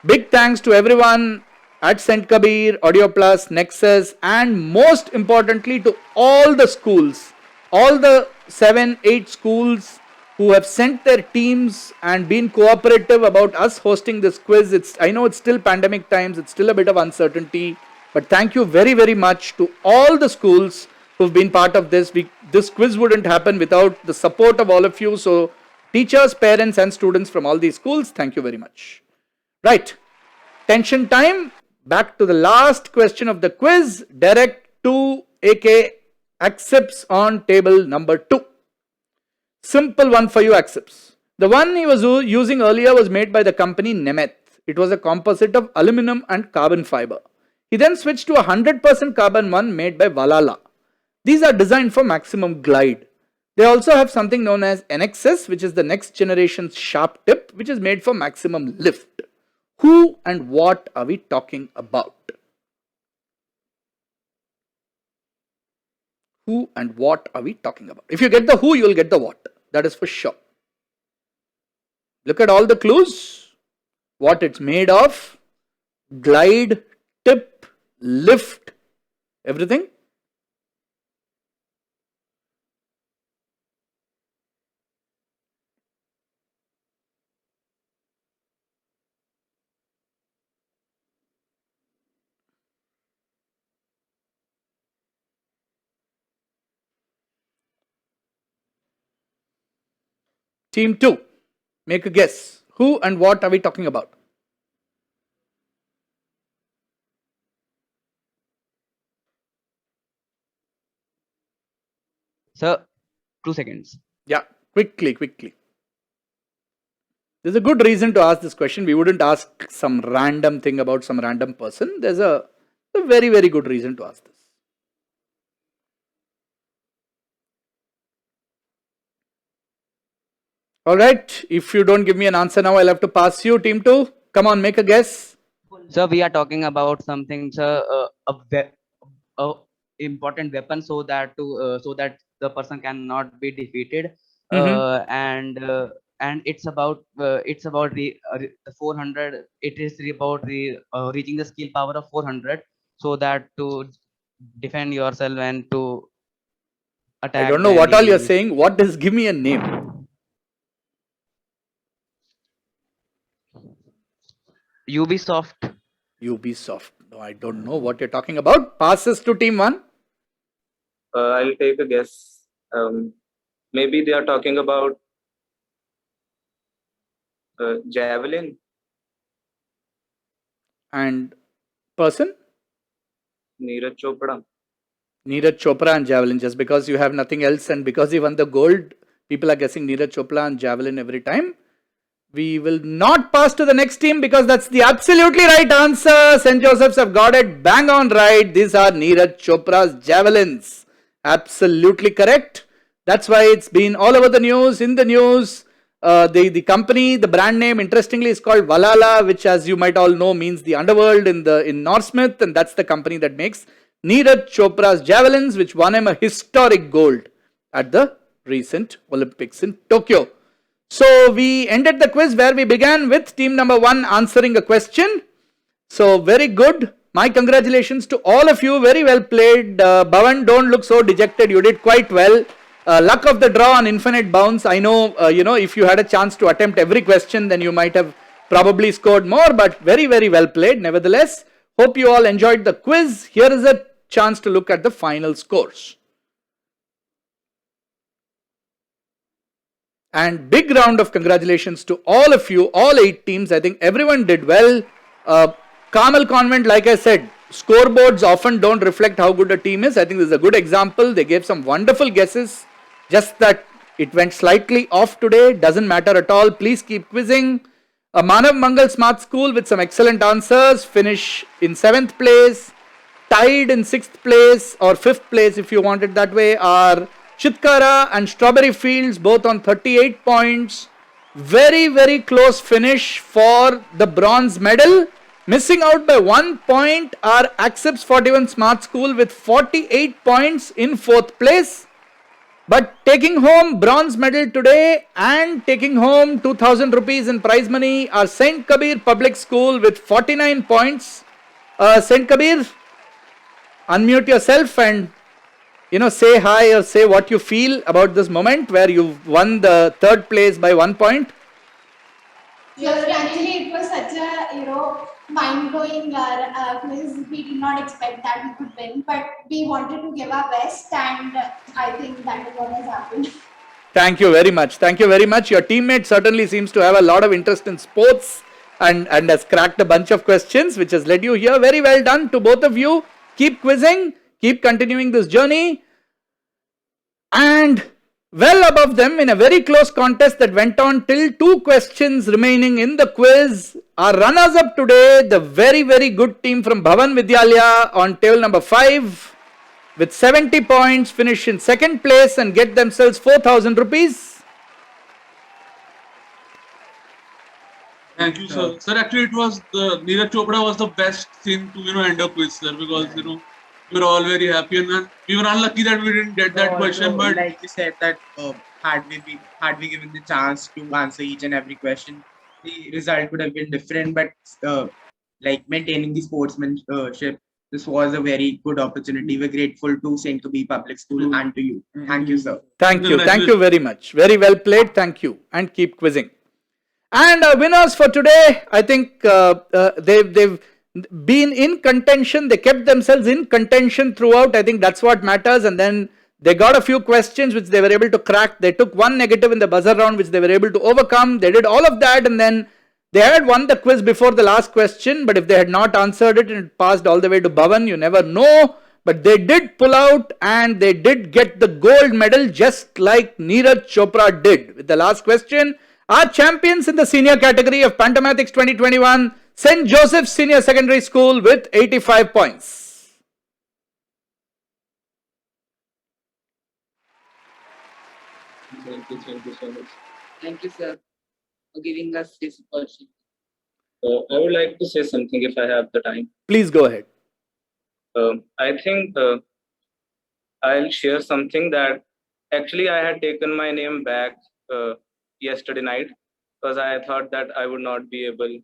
big thanks to everyone at St. Kabir, Audio Plus, Nexus, and most importantly to all the schools, all the 7-8 schools who have sent their teams and been cooperative about us hosting this quiz. I know it's still pandemic times, it's still a bit of uncertainty, but thank you very, very much to all the schools who've been part of this. This quiz wouldn't happen without the support of all of you. So teachers, parents and students from all these schools, thank you very much. Right, tension time. Back to the last question of the quiz. Direct to AK accepts on table number 2. Simple one for you, accepts. The one he was using earlier was made by the company Nemeth. It was a composite of aluminum and carbon fiber. He then switched to a 100% carbon one made by Valhalla. These are designed for maximum glide. They also have something known as NXS, which is the next generation sharp tip, which is made for maximum lift. Who and what are we talking about? Who and what are we talking about? If you get the who, you will get the what. That is for sure. Look at all the clues. What it's made of. Glide, tip, lift, everything. Team 2, make a guess. Who and what are we talking about? Sir, 2 seconds. Yeah, quickly. There's a good reason to ask this question. We wouldn't ask some random thing about some random person. There's a very, very good reason to ask this. Alright, if you don't give me an answer now, I'll have to pass you. Team 2, come on, make a guess. Sir, we are talking about something, sir, a important weapon so that the person cannot be defeated. And it's about the 400. It is about reaching the skill power of 400, so that to defend yourself and to attack. I don't know what all you're saying. What does, give me a name? Ubisoft. No, I don't know what you're talking about. Passes to team 1. I'll take a guess. Maybe they are talking about javelin. And person? Neeraj Chopra. Neeraj Chopra and javelin. Just because you have nothing else and because he won the gold, people are guessing Neeraj Chopra and javelin every time. We will not pass to the next team because that's the absolutely right answer. St. Joseph's have got it bang on right. These are Neeraj Chopra's javelins. Absolutely correct. That's why it's been all over the news, in the news. The company, the brand name, interestingly, is called Valhalla, which, as you might all know, means the underworld in Norse myth, and that's the company that makes Neeraj Chopra's javelins, which won him a historic gold at the recent Olympics in Tokyo. So we ended the quiz where we began with team number 1 answering a question. So very good. My congratulations to all of you. Very well played. Bhavan, don't look so dejected. You did quite well. Luck of the draw on infinite bounce. I know, if you had a chance to attempt every question, then you might have probably scored more, but very, very well played. Nevertheless, hope you all enjoyed the quiz. Here is a chance to look at the final scores. And big round of congratulations to all of you, all 8 teams. I think everyone did well. Carmel Convent, like I said, scoreboards often don't reflect how good a team is. I think this is a good example. They gave some wonderful guesses. Just that it went slightly off today. Doesn't matter at all. Please keep quizzing. Manav Mangal Smart School with some excellent answers. Finish in 7th place. Tied in 6th place or 5th place if you want it that way are Chitkara and Strawberry Fields, both on 38 points. Very, very close finish for the bronze medal. Missing out by 1 point are Accepts 41 Smart School with 48 points in 4th place. But taking home bronze medal today and taking home 2,000 rupees in prize money are St. Kabir Public School with 49 points. St. Kabir, unmute yourself and say hi or say what you feel about this moment where you've won the 3rd place by 1 point. Yes, actually, it was such a mind-blowing quiz. We did not expect that we could win, but we wanted to give our best, and I think that is what has happened. Thank you very much. Thank you very much. Your teammate certainly seems to have a lot of interest in sports and has cracked a bunch of questions, which has led you here. Very well done to both of you. Keep quizzing. Keep continuing this journey. And well above them in a very close contest that went on till 2 questions remaining in the quiz. Our runners up today, the very, very good team from Bhavan Vidyalaya on table number 5 with 70 points, finish in 2nd place and get themselves 4,000 rupees. Thank you, sir. Sir, actually, it was Neeraj Chopra was the best thing to end up with, sir, because we were all very happy, and we were unlucky that we didn't get that question. But like you said, that had we given the chance to answer each and every question, the result would have been different. But like maintaining the sportsmanship, this was a very good opportunity. We're grateful to St. Kabir Public School and to you. Thank you, sir. Thank you. Thank you very much. Very well played. Thank you. And keep quizzing. And our winners for today, I think they've been in contention. They kept themselves in contention throughout. I think that's what matters. And then They got a few questions which they were able to crack. They took one negative in the buzzer round which they were able to overcome. They did all of that, and then they had won the quiz before the last question, but if they had not answered it and it passed all the way to Bhavan, you never know. But they did pull out and they did get the gold medal just like Neeraj Chopra did. With the last question, our champions in the senior category of Pantomathix 2021, St. Joseph's Senior Secondary School with 85 points. Thank you so much. Thank you, sir, for giving us this opportunity. I would like to say something if I have the time. Please go ahead. I think I'll share something that actually I had taken my name back yesterday night because I thought that I would not be able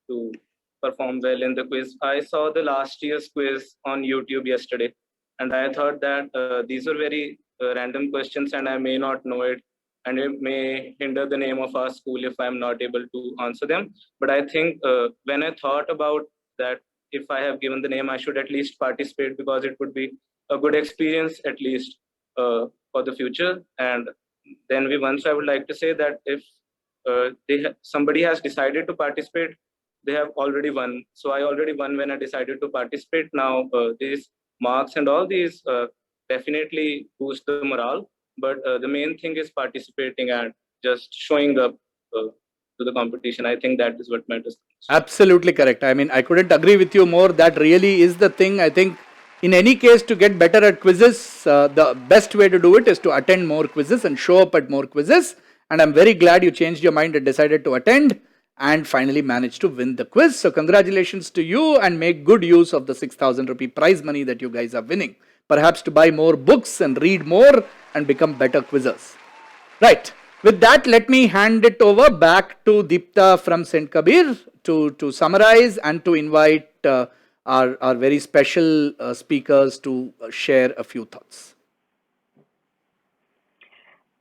to perform well in the quiz. I saw the last year's quiz on YouTube yesterday, and I thought that these are very random questions and I may not know it, and it may hinder the name of our school if I'm not able to answer them. But I think when I thought about that, if I have given the name, I should at least participate because it would be a good experience at least for the future. And then once I would like to say that if somebody has decided to participate, they have already won. So I already won when I decided to participate. Now these marks and all these definitely boost the morale. But the main thing is participating and just showing up to the competition. I think that is what matters. Absolutely correct. I mean, I couldn't agree with you more. That really is the thing. I think in any case, to get better at quizzes, the best way to do it is to attend more quizzes and show up at more quizzes. And I'm very glad you changed your mind and decided to attend and finally managed to win the quiz. So congratulations to you, and make good use of the 6,000 rupee prize money that you guys are winning. Perhaps to buy more books and read more and become better quizzers. Right. With that, let me hand it over back to Deepta from St. Kabir to summarize and to invite our very special speakers to share a few thoughts.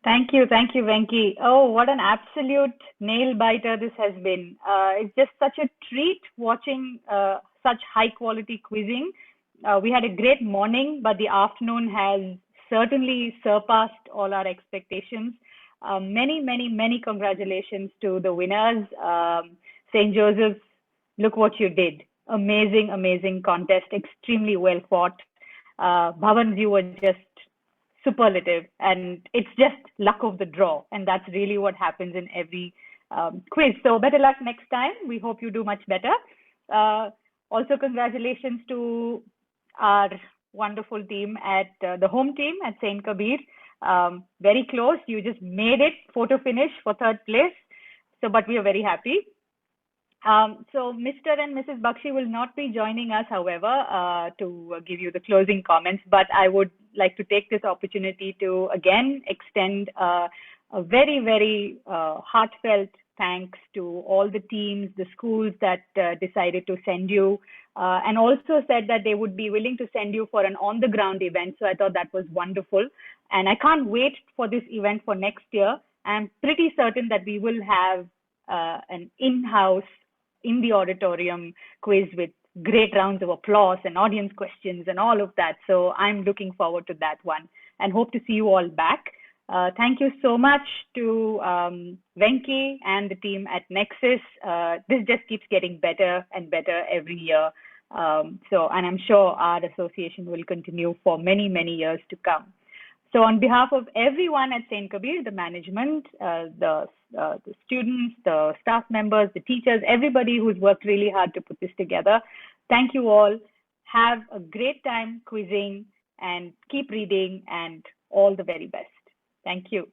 Thank you, Venki. Oh, what an absolute nail biter this has been. It's just such a treat watching such high quality quizzing. We had a great morning, but the afternoon has certainly surpassed all our expectations. Many congratulations to the winners. St. Joseph's, look what you did. Amazing contest, extremely well fought. Bhavan, you were just superlative, and it's just luck of the draw, and that's really what happens in every quiz. So better luck next time. We hope you do much better. Also, congratulations to our wonderful team at the home team at St. Kabir. Very close. You just made it photo finish for third place. So, but we are very happy. So Mr. and Mrs. Bakshi will not be joining us, however, to give you the closing comments, but I would like to take this opportunity to again extend a very heartfelt thanks to all the teams, the schools that decided to send you, and also said that they would be willing to send you for an on-the-ground event. So I thought that was wonderful. And I can't wait for this event for next year. I'm pretty certain that we will have an in-house, in the auditorium quiz with great rounds of applause and audience questions and all of that. So I'm looking forward to that one and hope to see you all back. Thank you so much to Venki and the team at Nexus. This just keeps getting better and better every year. And I'm sure our association will continue for many years to come. So on behalf of everyone at St. Kabir, the management, the students, the staff members, the teachers, everybody who's worked really hard to put this together, thank you all. Have a great time quizzing and keep reading, and all the very best. Thank you.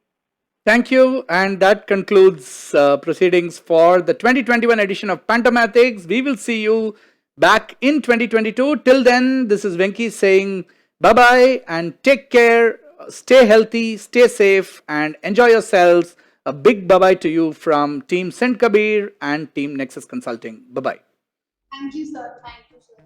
Thank you. And that concludes proceedings for the 2021 edition of Pantomathix. We will see you back in 2022. Till then, this is Venki saying bye-bye and take care. Stay healthy, stay safe, and enjoy yourselves. A big bye-bye to you from Team St. Kabir and Team Nexus Consulting. Bye-bye. Thank you, sir. Thank you, sir.